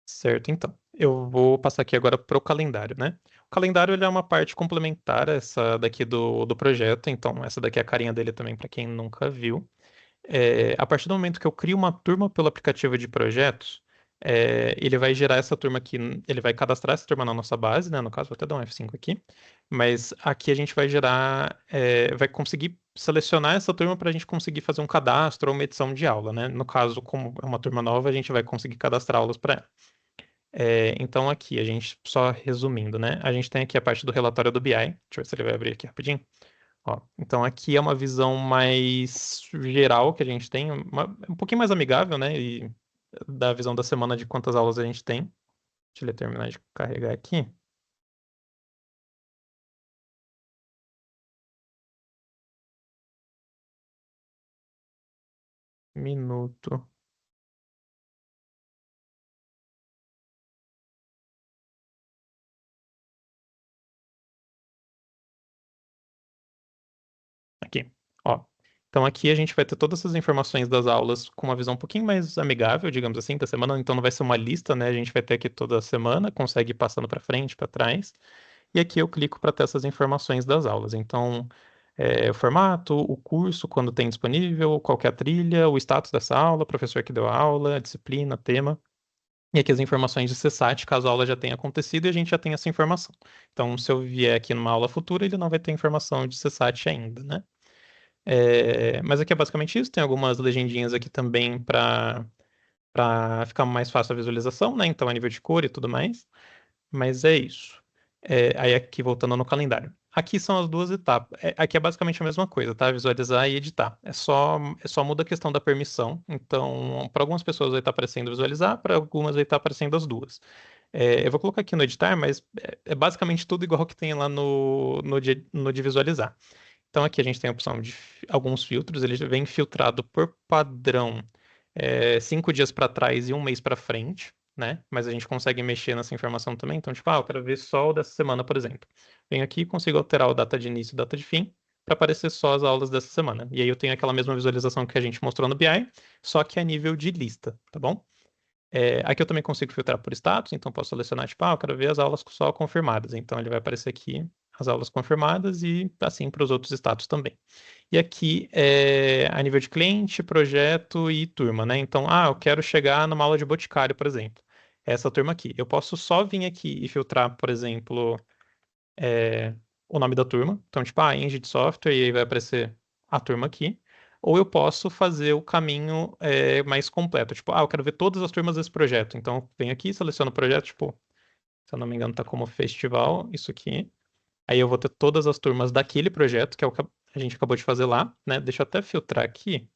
Certo, então. Eu vou passar aqui agora para o calendário, né? O calendário ele é uma parte complementar a essa daqui do projeto, então essa daqui é a carinha dele também para quem nunca viu. A partir do momento que eu crio uma turma pelo aplicativo de projetos, ele vai gerar essa turma aqui, ele vai cadastrar essa turma na nossa base, né? No caso, vou até dar um F5 aqui. Mas aqui a gente vai gerar, vai conseguir selecionar essa turma para a gente conseguir fazer um cadastro ou uma edição de aula, né? No caso, como é uma turma nova, a gente vai conseguir cadastrar aulas para ela. Então aqui, a gente, só resumindo, né? A gente tem aqui a parte do relatório do BI. Deixa eu ver se ele vai abrir aqui rapidinho. Ó, então aqui é uma visão mais geral que a gente tem, um pouquinho mais amigável, né? E da visão da semana de quantas aulas a gente tem. Deixa ele terminar de carregar aqui. Minuto. Então aqui a gente vai ter todas essas informações das aulas com uma visão um pouquinho mais amigável, digamos assim, da semana. Então não vai ser uma lista, né? A gente vai ter aqui toda semana, consegue ir passando para frente, para trás. E aqui eu clico para ter essas informações das aulas. Então, o formato, o curso, quando tem disponível, qual que é a trilha, o status dessa aula, o professor que deu a aula, a disciplina, tema. E aqui as informações de CSAT, caso a aula já tenha acontecido e a gente já tenha essa informação. Então, se eu vier aqui numa aula futura, ele não vai ter informação de CSAT ainda, né? Mas aqui é basicamente isso. Tem algumas legendinhas aqui também para ficar mais fácil a visualização, né? Então, a nível de cor e tudo mais. Mas é isso. Aí aqui voltando no calendário. Aqui são as duas etapas. Aqui é basicamente a mesma coisa, tá? Visualizar e editar. É só muda a questão da permissão. Então, para algumas pessoas vai estar aparecendo visualizar, para algumas vai estar aparecendo as duas. Eu vou colocar aqui no editar, mas é basicamente tudo igual que tem lá no de visualizar. Então aqui a gente tem a opção de alguns filtros, ele vem filtrado por padrão 5 dias para trás e um mês para frente, né? Mas a gente consegue mexer nessa informação também. Então, tipo, eu quero ver só o dessa semana, por exemplo. Venho aqui e consigo alterar o data de início e data de fim para aparecer só as aulas dessa semana. E aí eu tenho aquela mesma visualização que a gente mostrou no BI, só que a nível de lista, tá bom? Aqui eu também consigo filtrar por status, então posso selecionar, tipo, eu quero ver as aulas só confirmadas. Então ele vai aparecer aqui as aulas confirmadas e assim para os outros status também. E aqui a nível de cliente, projeto e turma, né? Então, eu quero chegar numa aula de Boticário, por exemplo. Essa turma aqui. Eu posso só vir aqui e filtrar, por exemplo, o nome da turma. Então, tipo, Eng de software, e aí vai aparecer a turma aqui. Ou eu posso fazer o caminho mais completo. Tipo, eu quero ver todas as turmas desse projeto. Então, eu venho aqui, seleciono o projeto, tipo, se eu não me engano, tá como festival, isso aqui. Aí eu vou ter todas as turmas daquele projeto, que é o que a gente acabou de fazer lá, né? Deixa eu até filtrar aqui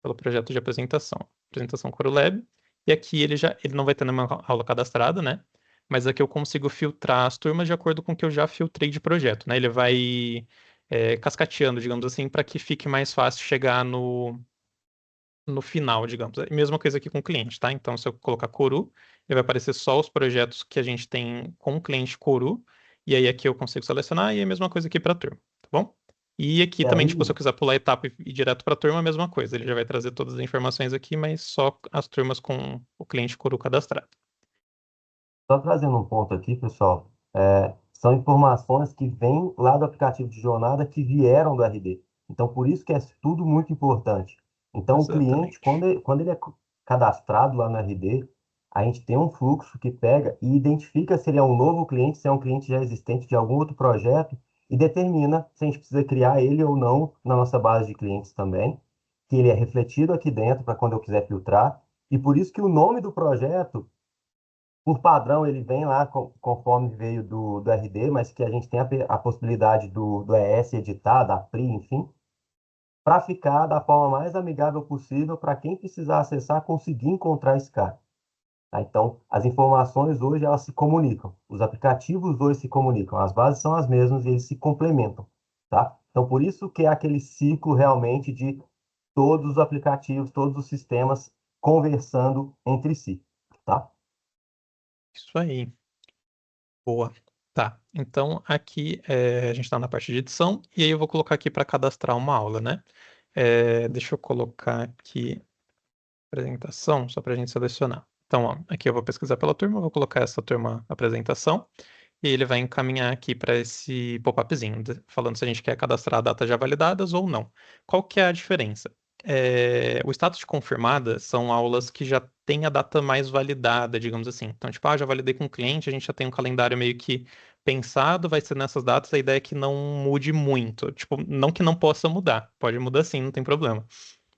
pelo projeto de apresentação. Apresentação CoroLab. E aqui ele não vai ter nenhuma aula cadastrada, né? Mas aqui eu consigo filtrar as turmas de acordo com o que eu já filtrei de projeto, né? Ele vai cascateando, digamos assim, para que fique mais fácil chegar no final, digamos. É a mesma coisa aqui com o cliente, tá? Então, se eu colocar Coru, ele vai aparecer só os projetos que a gente tem com o cliente Coru, e aí aqui eu consigo selecionar, e é a mesma coisa aqui para a turma, tá bom? E aqui E também, aí, tipo, se eu quiser pular a etapa e ir direto para a turma, a mesma coisa. Ele já vai trazer todas as informações aqui, mas só as turmas com o cliente Coru cadastrado. só trazendo um ponto aqui, pessoal, são informações que vêm lá do aplicativo de jornada que vieram do RD. Então, por isso que é tudo muito importante. Então, o cliente, Exatamente. quando ele é cadastrado lá no RD, a gente tem um fluxo que pega e identifica se ele é um novo cliente, se é um cliente já existente de algum outro projeto, e determina se a gente precisa criar ele ou não na nossa base de clientes também, que ele é refletido aqui dentro para quando eu quiser filtrar. E por isso que o nome do projeto por padrão, ele vem lá conforme veio do RD, mas que a gente tem a possibilidade do ES editar, da PRI, enfim, para ficar da forma mais amigável possível para quem precisar acessar, conseguir encontrar esse cara. Tá? Então, as informações hoje, elas se comunicam. Os aplicativos hoje se comunicam. As bases são as mesmas e eles se complementam. Tá? Então, por isso que é aquele ciclo realmente de todos os aplicativos, todos os sistemas conversando entre si. Tá? Isso aí. Boa. Tá. Então, aqui a gente está na parte de edição, e aí eu vou colocar aqui para cadastrar uma aula, né? Deixa eu colocar aqui apresentação, só para a gente selecionar. Então, ó, aqui eu vou pesquisar pela turma, vou colocar essa turma apresentação, e ele vai encaminhar aqui para esse pop-upzinho, falando se a gente quer cadastrar datas já validadas ou não. Qual que é a diferença? O status de confirmada são aulas que já têm a data mais validada, digamos assim. Então, tipo, já validei com o cliente, a gente já tem um calendário meio que pensado, vai ser nessas datas, a ideia é que não mude muito. Tipo, não que não possa mudar, pode mudar sim, não tem problema.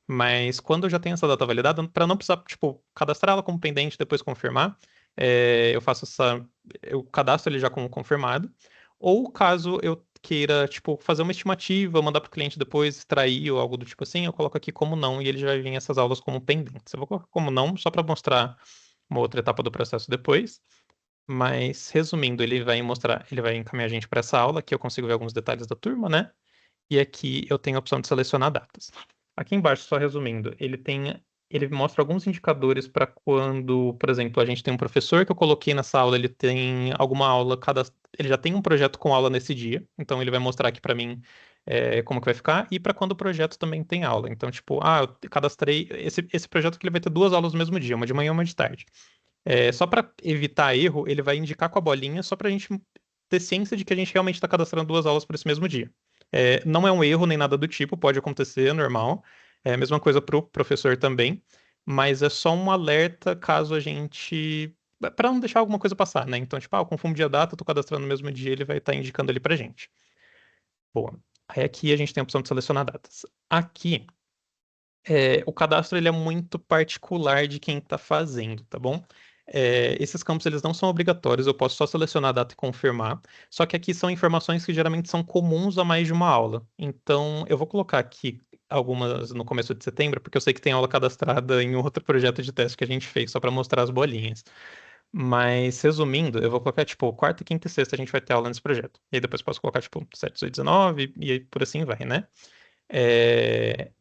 Mas quando eu já tenho essa data validada, para não precisar, tipo, cadastrá-la como pendente e depois confirmar, eu cadastro ele já como confirmado. Ou caso eu queira, tipo, fazer uma estimativa, mandar para o cliente depois extrair ou algo do tipo assim, eu coloco aqui como não e ele já vai vir essas aulas como pendentes. Eu vou colocar como não, só para mostrar uma outra etapa do processo depois. Mas, resumindo, ele vai encaminhar a gente para essa aula, que eu consigo ver alguns detalhes da turma, né? E aqui eu tenho a opção de selecionar datas. Aqui embaixo, só resumindo, ele mostra alguns indicadores para quando, por exemplo, a gente tem um professor que eu coloquei nessa aula, ele tem alguma aula, ele já tem um projeto com aula nesse dia, então ele vai mostrar aqui para mim como que vai ficar, e para quando o projeto também tem aula. Então, tipo, eu cadastrei esse projeto que ele vai ter 2 aulas no mesmo dia, uma de manhã e uma de tarde. Só para evitar erro, ele vai indicar com a bolinha, só para a gente ter ciência de que a gente realmente está cadastrando 2 aulas para esse mesmo dia. Não é um erro nem nada do tipo, pode acontecer, é normal. É a mesma coisa para o professor também, mas é só um alerta caso a gente. Para não deixar alguma coisa passar, né? Então, tipo, eu confundi a data, tô cadastrando no mesmo dia, ele vai estar indicando ali pra gente. Boa. Aí aqui a gente tem a opção de selecionar datas. Aqui, o cadastro ele é muito particular de quem está fazendo, tá bom? Esses campos eles não são obrigatórios, eu posso só selecionar a data e confirmar. Só que aqui são informações que geralmente são comuns a mais de uma aula. Então, eu vou colocar aqui algumas no começo de setembro, porque eu sei que tem aula cadastrada em outro projeto de teste que a gente fez, só para mostrar as bolinhas. Mas, resumindo, eu vou colocar, tipo, quarta, quinta e sexta a gente vai ter aula nesse projeto. E aí depois posso colocar, tipo, 7, 18, 19 e aí por assim vai, né? É,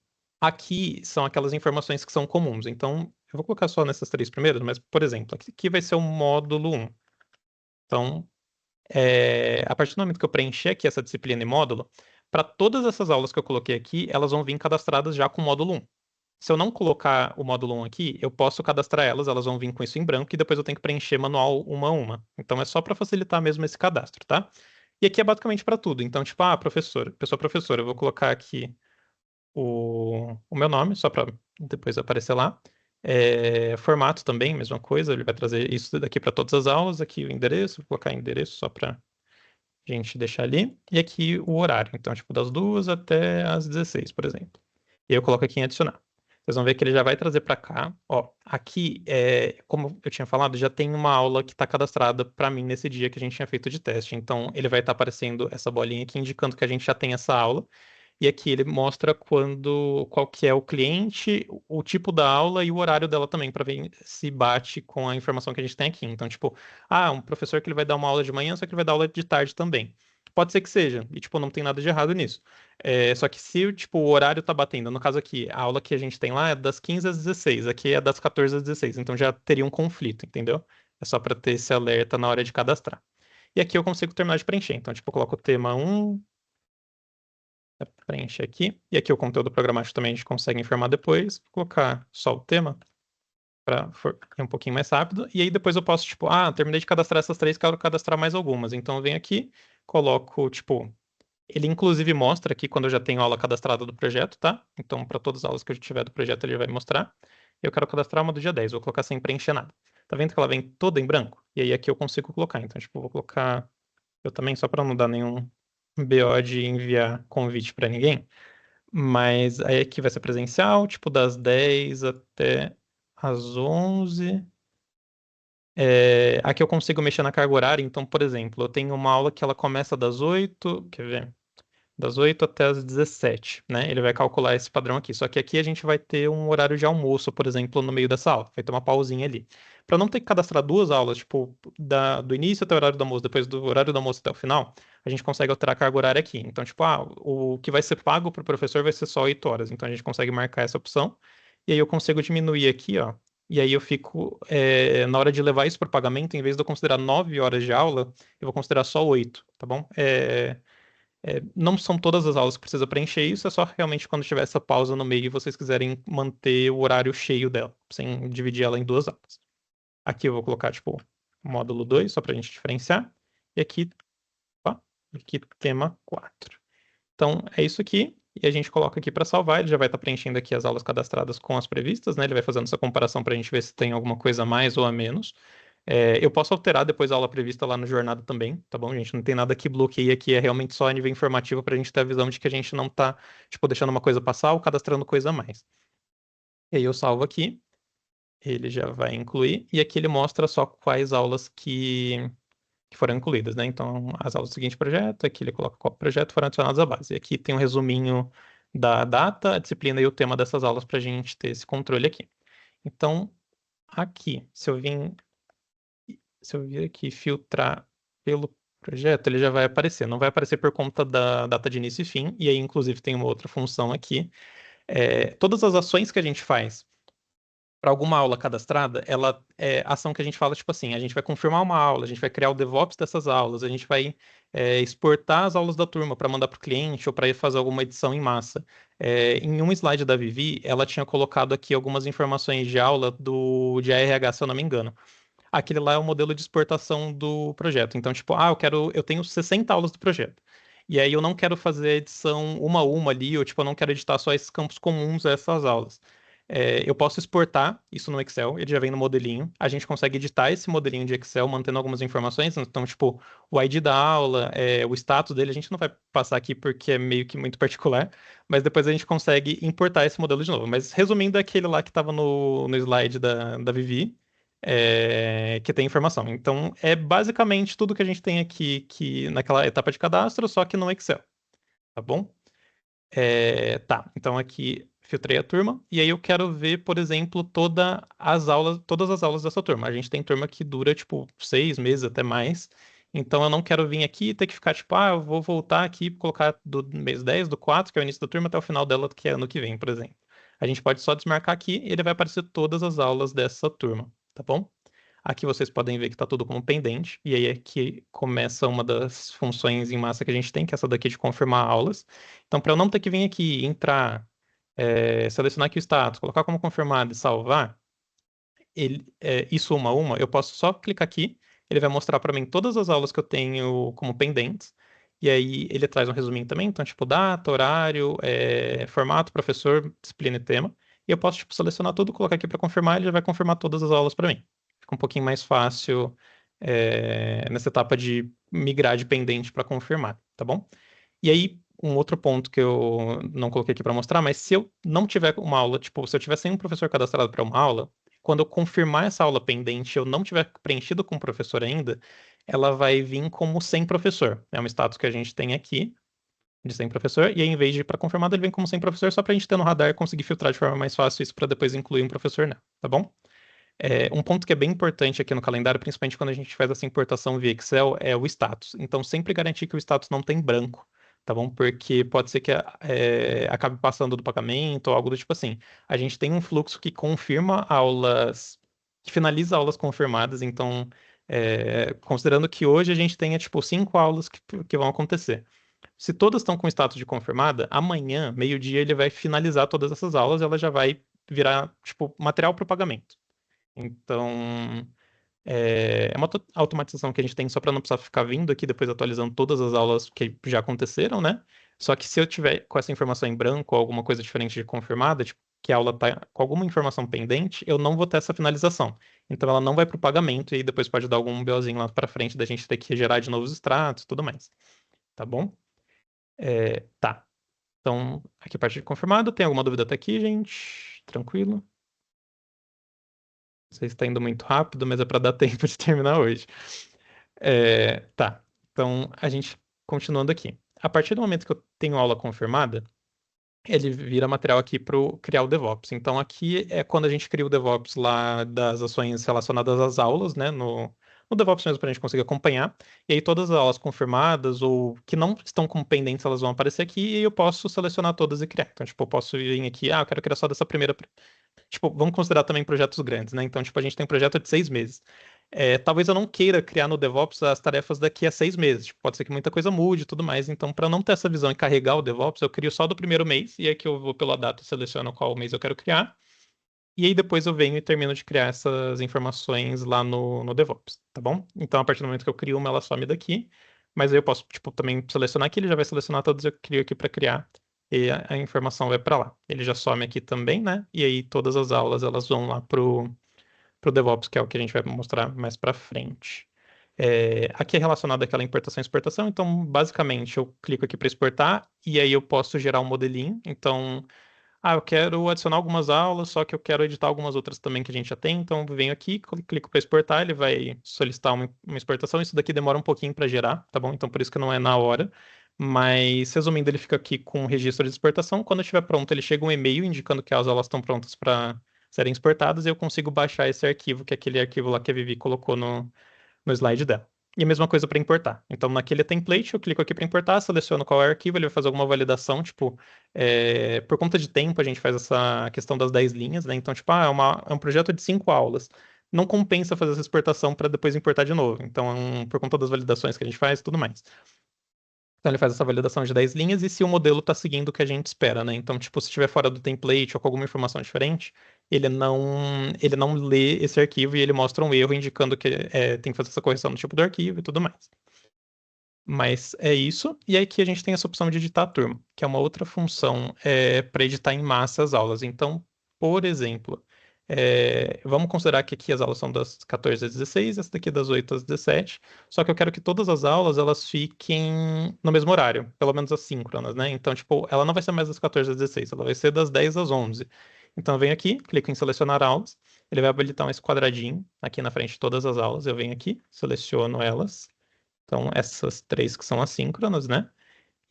Aqui são aquelas informações que são comuns. Então, eu vou colocar só nessas 3 primeiras, mas, por exemplo, aqui vai ser o módulo 1. Então, a partir do momento que eu preencher aqui essa disciplina e módulo, para todas essas aulas que eu coloquei aqui, elas vão vir cadastradas já com o módulo 1. Se eu não colocar o módulo 1 aqui, eu posso cadastrar elas vão vir com isso em branco e depois eu tenho que preencher manual uma a uma. Então é só para facilitar mesmo esse cadastro, tá? E aqui é basicamente para tudo. Então, tipo, professora, pessoa professora, eu vou colocar aqui o meu nome, só para depois aparecer lá. Formato também, mesma coisa, ele vai trazer isso daqui para todas as aulas. Aqui o endereço, vou colocar endereço só para gente deixar ali. E aqui o horário, então, tipo, das 2 até as 16, por exemplo. E aí eu coloco aqui em adicionar. Vocês vão ver que ele já vai trazer para cá. Ó, aqui, como eu tinha falado, já tem uma aula que está cadastrada para mim nesse dia que a gente tinha feito de teste. Então, ele vai estar aparecendo essa bolinha aqui indicando que a gente já tem essa aula. E aqui ele mostra qual que é o cliente, o tipo da aula e o horário dela também, para ver se bate com a informação que a gente tem aqui. Então, tipo, um professor que ele vai dar uma aula de manhã, só que ele vai dar aula de tarde também. Pode ser que seja, e tipo, não tem nada de errado nisso. Só que se tipo, o horário tá batendo, no caso aqui, a aula que a gente tem lá é das 15 às 16, aqui é das 14 às 16, então já teria um conflito, entendeu? É só para ter esse alerta na hora de cadastrar. E aqui eu consigo terminar de preencher. Então, tipo, eu coloco o tema 1, preenche aqui. E aqui o conteúdo programático também a gente consegue informar depois. Vou colocar só o tema para ir um pouquinho mais rápido. E aí depois eu posso, tipo, terminei de cadastrar essas 3, quero cadastrar mais algumas. Então eu venho aqui, coloco, tipo, ele inclusive mostra aqui quando eu já tenho aula cadastrada do projeto, tá? Então para todas as aulas que eu tiver do projeto ele vai mostrar. Eu quero cadastrar uma do dia 10, vou colocar sem preencher nada. Tá vendo que ela vem toda em branco? E aí aqui eu consigo colocar. Então, tipo, vou colocar eu também, só para não dar nenhum BO de enviar convite para ninguém. Mas aí aqui vai ser presencial, tipo das 10 até as 11. Aqui eu consigo mexer na carga horária. Então, por exemplo, eu tenho uma aula que ela começa das 8, quer ver? Das 8 até as 17, né? Ele vai calcular esse padrão aqui. Só que aqui a gente vai ter um horário de almoço, por exemplo, no meio dessa aula. Vai ter uma pausinha ali. Para não ter que cadastrar 2 aulas, tipo, do início até o horário do almoço, depois do horário do almoço até o final, a gente consegue alterar a carga horária aqui. Então, tipo, o que vai ser pago para o professor vai ser só 8 horas. Então, a gente consegue marcar essa opção. E aí eu consigo diminuir aqui, ó. E aí eu fico, na hora de levar isso para o pagamento, em vez de eu considerar 9 horas de aula, eu vou considerar só 8, tá bom? Não são todas as aulas que precisa preencher isso, é só realmente quando tiver essa pausa no meio e vocês quiserem manter o horário cheio dela, sem dividir ela em 2 aulas. Aqui eu vou colocar, tipo, módulo 2, só para a gente diferenciar. E aqui, aqui tema 4. Então, é isso aqui. E a gente coloca aqui para salvar. Ele já vai estar preenchendo aqui as aulas cadastradas com as previstas, né? Ele vai fazendo essa comparação para a gente ver se tem alguma coisa a mais ou a menos. Eu posso alterar depois a aula prevista lá no Jornada também, tá bom, gente? Não tem nada que bloqueie aqui, é realmente só a nível informativo para a gente ter a visão de que a gente não tá, tipo, deixando uma coisa passar ou cadastrando coisa a mais. E aí eu salvo aqui, ele já vai incluir, e aqui ele mostra só quais aulas que foram incluídas, né? Então, as aulas do seguinte projeto, aqui ele coloca qual projeto foram adicionados à base. E aqui tem um resuminho da data, a disciplina e o tema dessas aulas para a gente ter esse controle aqui. Então, aqui, se eu vir aqui filtrar pelo projeto, ele já vai aparecer. Não vai aparecer por conta da data de início e fim. E aí, inclusive, tem uma outra função aqui. Todas as ações que a gente faz para alguma aula cadastrada, ela é ação que a gente fala, tipo assim, a gente vai confirmar uma aula, a gente vai criar o DevOps dessas aulas, a gente vai exportar as aulas da turma para mandar para o cliente ou para ir fazer alguma edição em massa. Em um slide da Vivi, ela tinha colocado aqui algumas informações de aula de ARH, se eu não me engano. Aquele lá é o modelo de exportação do projeto. Então, tipo, eu tenho 60 aulas do projeto. E aí eu não quero fazer a edição uma a uma ali, ou tipo, eu não quero editar só esses campos comuns a essas aulas. Eu posso exportar isso no Excel, ele já vem no modelinho. A gente consegue editar esse modelinho de Excel, mantendo algumas informações. Então, tipo, o ID da aula, o status dele, a gente não vai passar aqui porque é meio que muito particular, mas depois a gente consegue importar esse modelo de novo. Mas resumindo, é aquele lá que estava no slide da Vivi, que tem informação. Então, é basicamente tudo que a gente tem aqui que naquela etapa de cadastro, só que no Excel. Tá bom? Tá, então aqui filtrei a turma, e aí eu quero ver, por exemplo, todas as aulas dessa turma. A gente tem turma que dura, tipo, 6 meses, até mais. Então eu não quero vir aqui e ter que ficar, tipo, eu vou voltar aqui e colocar do mês 10, do 4, que é o início da turma, até o final dela, que é ano que vem, por exemplo. A gente pode só desmarcar aqui e ele vai aparecer todas as aulas dessa turma, tá bom? Aqui vocês podem ver que está tudo como pendente, e aí aqui começa uma das funções em massa que a gente tem, que é essa daqui de confirmar aulas. Então, para eu não ter que vir aqui, entrar, selecionar aqui o status, colocar como confirmado e salvar, isso uma a uma, eu posso só clicar aqui, ele vai mostrar para mim todas as aulas que eu tenho como pendentes, e aí ele traz um resuminho também, então, tipo, data, horário, formato, professor, disciplina e tema, e eu posso, tipo, selecionar tudo, colocar aqui para confirmar, ele já vai confirmar todas as aulas para mim. Fica um pouquinho mais fácil nessa etapa de migrar de pendente para confirmar, tá bom? E aí, um outro ponto que eu não coloquei aqui para mostrar, mas se eu não tiver uma aula, tipo, se eu tiver sem um professor cadastrado para uma aula, quando eu confirmar essa aula pendente, eu não tiver preenchido com o professor ainda, ela vai vir como sem professor. É um status que a gente tem aqui, de sem professor, e aí, em vez de ir para confirmado, ele vem como sem professor, só para a gente ter no radar e conseguir filtrar de forma mais fácil isso para depois incluir um professor, né? Tá bom? Um ponto que é bem importante aqui no calendário, principalmente quando a gente faz essa importação via Excel, é o status. Então, sempre garantir que o status não tem branco, tá bom? Porque pode ser que acabe passando do pagamento ou algo do tipo assim. A gente tem um fluxo que confirma aulas, que finaliza aulas confirmadas, então, considerando que hoje a gente tenha, tipo, 5 aulas que vão acontecer. Se todas estão com status de confirmada, amanhã, meio-dia, ele vai finalizar todas essas aulas e ela já vai virar, tipo, material para o pagamento. Então, é uma automatização que a gente tem só para não precisar ficar vindo aqui depois atualizando todas as aulas que já aconteceram, né? Só que se eu tiver com essa informação em branco ou alguma coisa diferente de confirmada, tipo, que a aula está com alguma informação pendente, eu não vou ter essa finalização. Então ela não vai para o pagamento e aí depois pode dar algum BOzinho lá para frente da gente ter que gerar de novos extratos e tudo mais. Tá bom? Tá. Então, aqui a parte de confirmado. Tem alguma dúvida até aqui, gente? Tranquilo? Não sei se está indo muito rápido, mas é para dar tempo de terminar hoje. Tá. Então, a gente continuando aqui. A partir do momento que eu tenho aula confirmada, ele vira material aqui para criar o DevOps. Então, aqui é quando a gente cria o DevOps lá das ações relacionadas às aulas, né? No DevOps mesmo, para a gente conseguir acompanhar. E aí, todas as aulas confirmadas ou que não estão como pendentes, elas vão aparecer aqui e eu posso selecionar todas e criar. Então, tipo, eu posso vir aqui, eu quero criar só dessa primeira. Tipo, vamos considerar também projetos grandes, né? Então, tipo, a gente tem um projeto de 6 meses. Talvez eu não queira criar no DevOps as tarefas daqui a 6 meses. Tipo, pode ser que muita coisa mude e tudo mais. Então, para não ter essa visão e carregar o DevOps, eu crio só do primeiro mês. E aí que eu vou pela data e seleciono qual mês eu quero criar. E aí depois eu venho e termino de criar essas informações lá no DevOps, tá bom? Então, a partir do momento que eu crio uma, ela some daqui. Mas aí eu posso, tipo, também selecionar aqui. Ele já vai selecionar todos, eu crio aqui para criar. E a informação vai para lá. Ele já some aqui também, né? E aí todas as aulas elas vão lá pro DevOps, que é o que a gente vai mostrar mais para frente. Aqui é relacionado àquela importação e exportação, então basicamente eu clico aqui para exportar e aí eu posso gerar um modelinho. Então, eu quero adicionar algumas aulas, só que eu quero editar algumas outras também que a gente já tem. Então, eu venho aqui, clico para exportar, ele vai solicitar uma exportação. Isso daqui demora um pouquinho para gerar, tá bom? Então, por isso que não é na hora. Mas, resumindo, ele fica aqui com o registro de exportação. Quando estiver pronto, ele chega um e-mail indicando que as aulas estão prontas para serem exportadas e eu consigo baixar esse arquivo, que é aquele arquivo lá que a Vivi colocou no slide dela, E a mesma coisa para importar. Então, naquele template, eu clico aqui para importar, seleciono qual é o arquivo, ele vai fazer alguma validação, tipo, por conta de tempo, a gente faz essa questão das 10 linhas, né? Então, tipo, é um projeto de 5 aulas. Não compensa fazer essa exportação para depois importar de novo. Então, por conta das validações que a gente faz e tudo mais. Então, ele faz essa validação de 10 linhas e se o modelo está seguindo o que a gente espera, né? Então, tipo, se estiver fora do template ou com alguma informação diferente, ele não lê esse arquivo e ele mostra um erro indicando que tem que fazer essa correção no tipo do arquivo e tudo mais. Mas é isso. E aí aqui a gente tem essa opção de editar a turma, que é uma outra função para editar em massa as aulas. Então, por exemplo, vamos considerar que aqui as aulas são das 14 às 16, essa daqui das 8 às 17. Só que eu quero que todas as aulas elas fiquem no mesmo horário, pelo menos as síncronas, né? Então, tipo, ela não vai ser mais das 14 às 16, ela vai ser das 10 às 11. Então, eu venho aqui, clico em selecionar aulas, ele vai habilitar esse quadradinho aqui na frente de todas as aulas. Eu venho aqui, seleciono elas. Então, essas 3 que são assíncronas, né?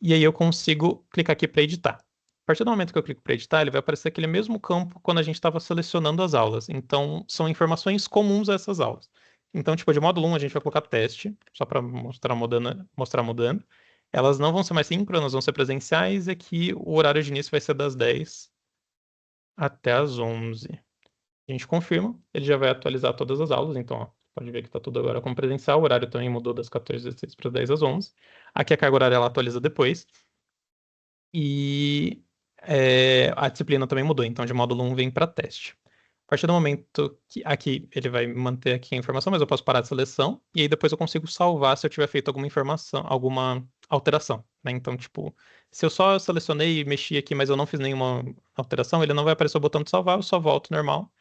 E aí eu consigo clicar aqui para editar. A partir do momento que eu clico para editar, ele vai aparecer aquele mesmo campo quando a gente estava selecionando as aulas. Então, são informações comuns a essas aulas. Então, tipo, de módulo 1 a gente vai colocar teste, só para mostrar mudando. Elas não vão ser mais síncronas, vão ser presenciais, e aqui o horário de início vai ser das 10 até as 11. A gente confirma, ele já vai atualizar todas as aulas, então, ó, pode ver que está tudo agora como presencial, o horário também mudou das 14 às 16 para as 10 às 11. Aqui a carga horária ela atualiza depois. E a disciplina também mudou, então de módulo 1 vem para teste. A partir do momento que aqui ele vai manter aqui a informação, mas eu posso parar de seleção, e aí depois eu consigo salvar se eu tiver feito alguma informação, alguma alteração, né? Então, tipo, se eu só selecionei e mexi aqui, mas eu não fiz nenhuma alteração, ele não vai aparecer o botão de salvar, eu só volto normal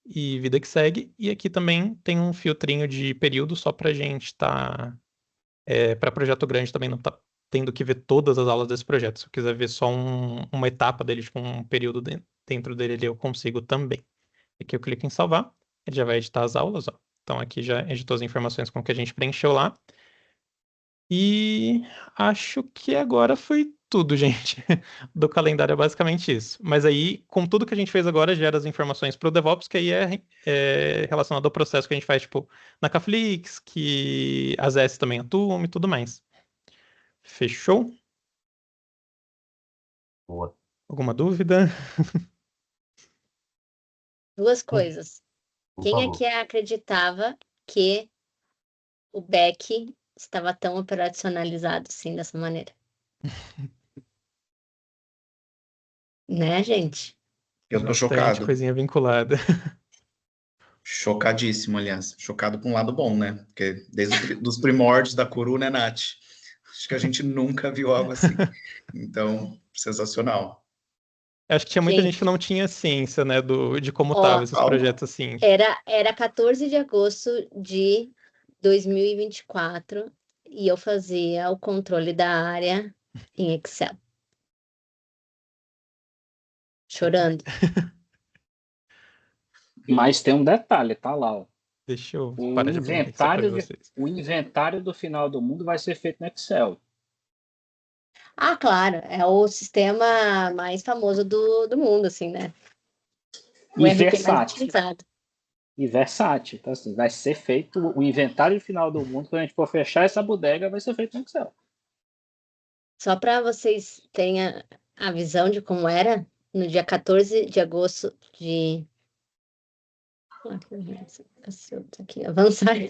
e vida que segue. E aqui também tem um filtrinho de período só pra gente tá. Para projeto grande também não tá tendo que ver todas as aulas desse projeto. Se eu quiser ver só uma etapa dele, tipo um período dentro dele, eu consigo também. Aqui eu clico em salvar, ele já vai editar as aulas, ó. Então aqui já editou as informações com que a gente preencheu lá. E acho que agora foi tudo, gente. Do calendário é basicamente isso. Mas aí, com tudo que a gente fez agora, gera as informações para o DevOps, que aí é relacionado ao processo que a gente faz, tipo, na Caflix, que as S também atuam e tudo mais. Fechou? Boa. Alguma dúvida? Duas coisas. Por Quem favor. aqui acreditava que o Beck estava tão operacionalizado assim, dessa maneira? Né, gente? Eu tô Bastante chocado. coisinha vinculada. Chocadíssimo, aliás. Chocado com um lado bom, né? Porque desde os primórdios da Curu, né, Nath? Acho que a gente nunca viu algo assim. Então, sensacional. Acho que tinha muita gente Gente, que não tinha ciência, né, de como ó, estavam esses Total. projetos assim. era 14 de agosto de 2024 e eu fazia o controle da área em Excel. Chorando. Mas tem um detalhe, tá lá, ó. Deixa eu O parar de abrir aqui só para ver vocês. o inventário do final do mundo vai ser feito no Excel. Ah, claro, é o sistema mais famoso do mundo, assim, né? O E RP mais versátil. utilizado. E versátil. Então, assim, vai ser feito o inventário final do mundo, quando a gente for fechar essa bodega, vai ser feito no Excel. Só para vocês terem a visão de como era, no dia 14 de agosto de. Aqui, avançar, aqui, avançar. Não,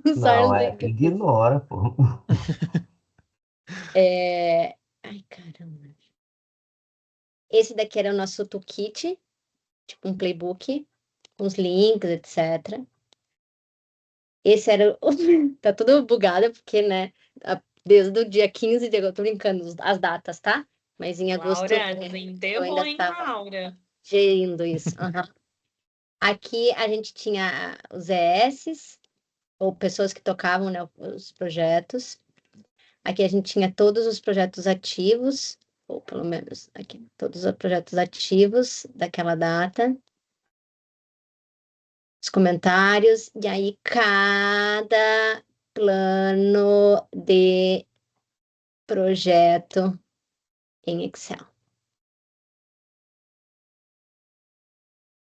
Não sei o que eu fiz. ignora, pô. Ai, caramba. Esse daqui era o nosso toolkit, tipo um playbook, com os links, etc. Esse era o. Tá tudo bugado, porque, né? Desde o dia 15 de agosto, tô brincando as datas, tá? Mas em agosto Laura, eu ainda desenterrou, hein, estava Laura? gerindo isso. Aham. Aqui a gente tinha os ES, ou pessoas que tocavam, né, os projetos. Aqui a gente tinha todos os projetos ativos, ou pelo menos aqui, todos os projetos ativos daquela data. Os comentários, e aí cada plano de projeto em Excel.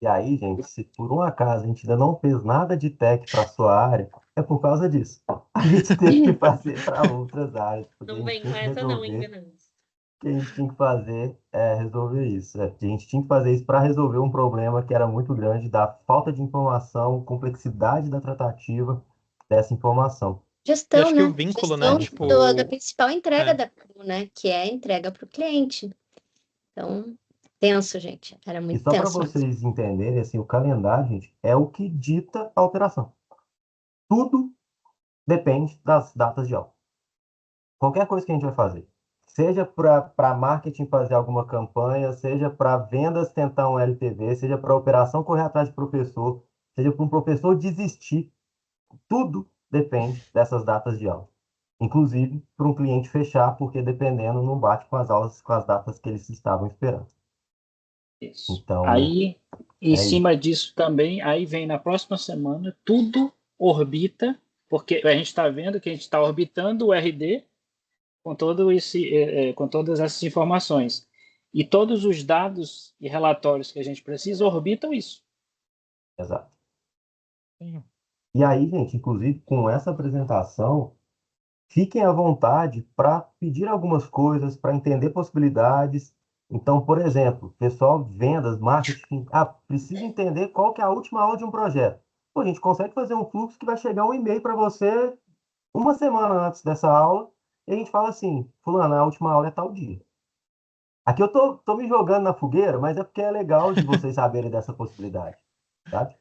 E aí, gente, se por um acaso a gente ainda não fez nada de tech para sua área, é por causa disso. A gente teve que fazer para outras áreas, porque a Não gente vem tinha com que essa não, hein, resolver. Venâncio? O que a gente tinha que fazer é resolver isso. A gente tinha que fazer isso para resolver um problema que era muito grande da falta de informação, complexidade da tratativa dessa informação. E Gestão, acho que o né? vínculo, né? Gestão Tipo, da principal entrega é. da CRU, né? Que é a entrega para o cliente. Então, tenso, gente. Era E muito só para tenso mesmo. vocês entenderem, assim, o calendário, gente, é o que dita a operação. Tudo depende das datas de aula. Qualquer coisa que a gente vai fazer, seja para marketing fazer alguma campanha, seja para vendas tentar um LTV, seja para operação correr atrás de professor, seja para um professor desistir, tudo depende dessas datas de aula. Inclusive para um cliente fechar, porque dependendo não bate com as aulas, com as datas que eles estavam esperando. Isso. Então, Aí, em é cima disso também, aí vem na próxima semana, tudo orbita, porque a gente está vendo que a gente está orbitando o RD com, com todas essas informações. E todos os dados e relatórios que a gente precisa orbitam isso. exato. Sim. E aí, gente, inclusive com essa apresentação, fiquem à vontade para pedir algumas coisas, para entender possibilidades. Então, por exemplo, pessoal, vendas, marketing, precisa entender qual que é a última aula de um projeto. Pô, a gente consegue fazer um fluxo que vai chegar um e-mail para você uma semana antes dessa aula, e a gente fala assim, fulano, a última aula é tal dia. Aqui eu tô me jogando na fogueira, mas é porque é legal de vocês saberem dessa possibilidade, sabe?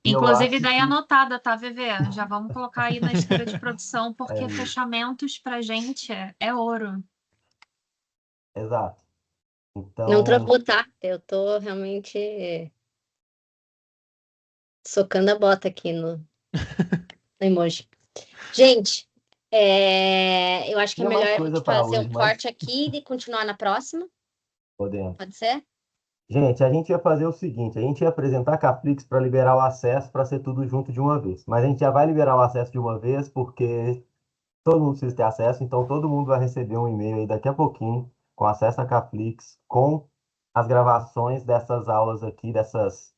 E eu Inclusive, acho ideia que anotada, tá, VV? Já vamos colocar aí na esteira de produção, porque isso, fechamentos pra gente é ouro. exato. Não Então, travou, tá? Eu tô realmente socando a bota aqui no emoji. Gente, eu acho que é tinha mais melhor a coisa gente para fazer hoje, um mas corte aqui e continuar na próxima. podemos. Pode ser? Gente, a gente ia fazer o seguinte, a gente ia apresentar a Caprix para liberar o acesso para ser tudo junto de uma vez. Mas a gente já vai liberar o acesso de uma vez porque todo mundo precisa ter acesso, então todo mundo vai receber um e-mail aí daqui a pouquinho com acesso a Caprix, com as gravações dessas aulas aqui, dessas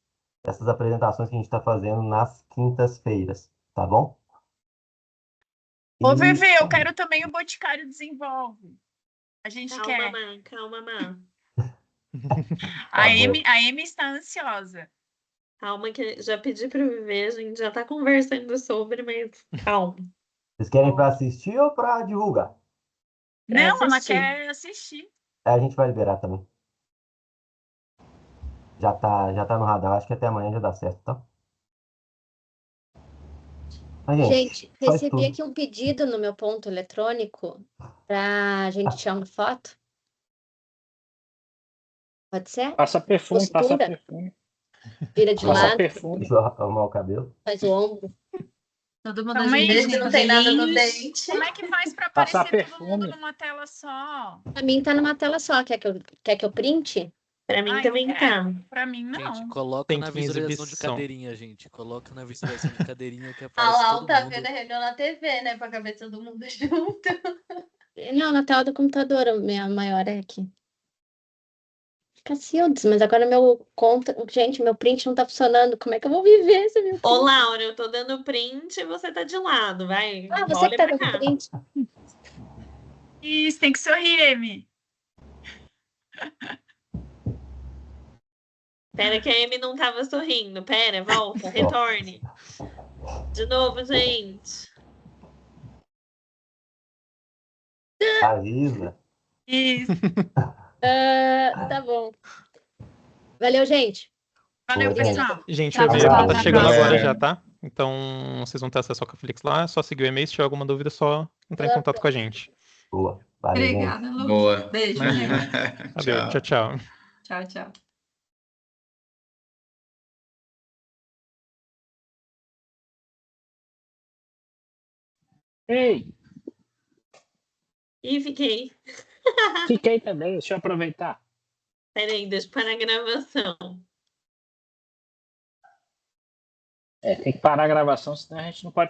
apresentações que a gente está fazendo nas quintas-feiras, tá bom? Ô, E VV, eu quero também o Boticário Desenvolve. A gente Calma, quer. Má, calma, Má. tá A bom. Amy está ansiosa. Calma que já pedi para viver, a gente já tá conversando sobre, mas calma. Vocês querem para assistir ou para divulgar? Pra Não, ela assistir. quer assistir. A gente vai liberar também. Já tá no radar, acho que até amanhã já dá certo, tá? Mas, gente, Gente, faz recebi tudo. aqui um pedido no meu ponto eletrônico para a gente tirar uma foto. Pode ser? Passa perfume, passa Postura, perfume, vira de passa lado, perfume. Deixa eu arrumar o cabelo. faz o ombro. Todo mundo Calma aí, junto, gente. não tem nada no dente. Como é que faz para Passar aparecer todo mundo perfume. numa tela só? Para mim tá numa tela só. Quer que eu printe? Pra mim Eu também tá. quero. Para mim, Gente, não. coloca Tem na que ir em visualização de exibição. cadeirinha, gente. Coloca na visualização de cadeirinha que A aparece Lau todo tá mundo. vendo a reunião na TV, né? Pra caber todo mundo junto. Não, na tela do computador, a minha maior é aqui. Cacildes, mas agora meu conta. Gente, meu print não tá funcionando. Como é que eu vou viver esse meu Ô, print? Laura, eu tô dando print e você tá de lado, vai. Você que Olha tá pra dando cá. print. Isso, tem que sorrir, Amy. Pera que a Amy não tava sorrindo. Pera, volta, retorne. De novo, gente. Avisa. Isso. Tá bom. Valeu, gente. Valeu, Boa, gente. pessoal. Gente, Tchau, o e-mail pessoal, tá até a chegando próxima. agora já, tá? Então, vocês vão ter acesso ao Caflix lá, é só seguir o e-mail. Se tiver alguma dúvida, é só entrar em contato com a gente. Boa. Valeu, gente. Obrigada, Lu. Boa. Beijo, amigo. Valeu, tchau, tchau. Tchau, tchau. Ei, Ih, fiquei. fiquei também, deixa eu aproveitar. Peraí, deixa eu parar a gravação. Tem que parar a gravação, senão a gente não pode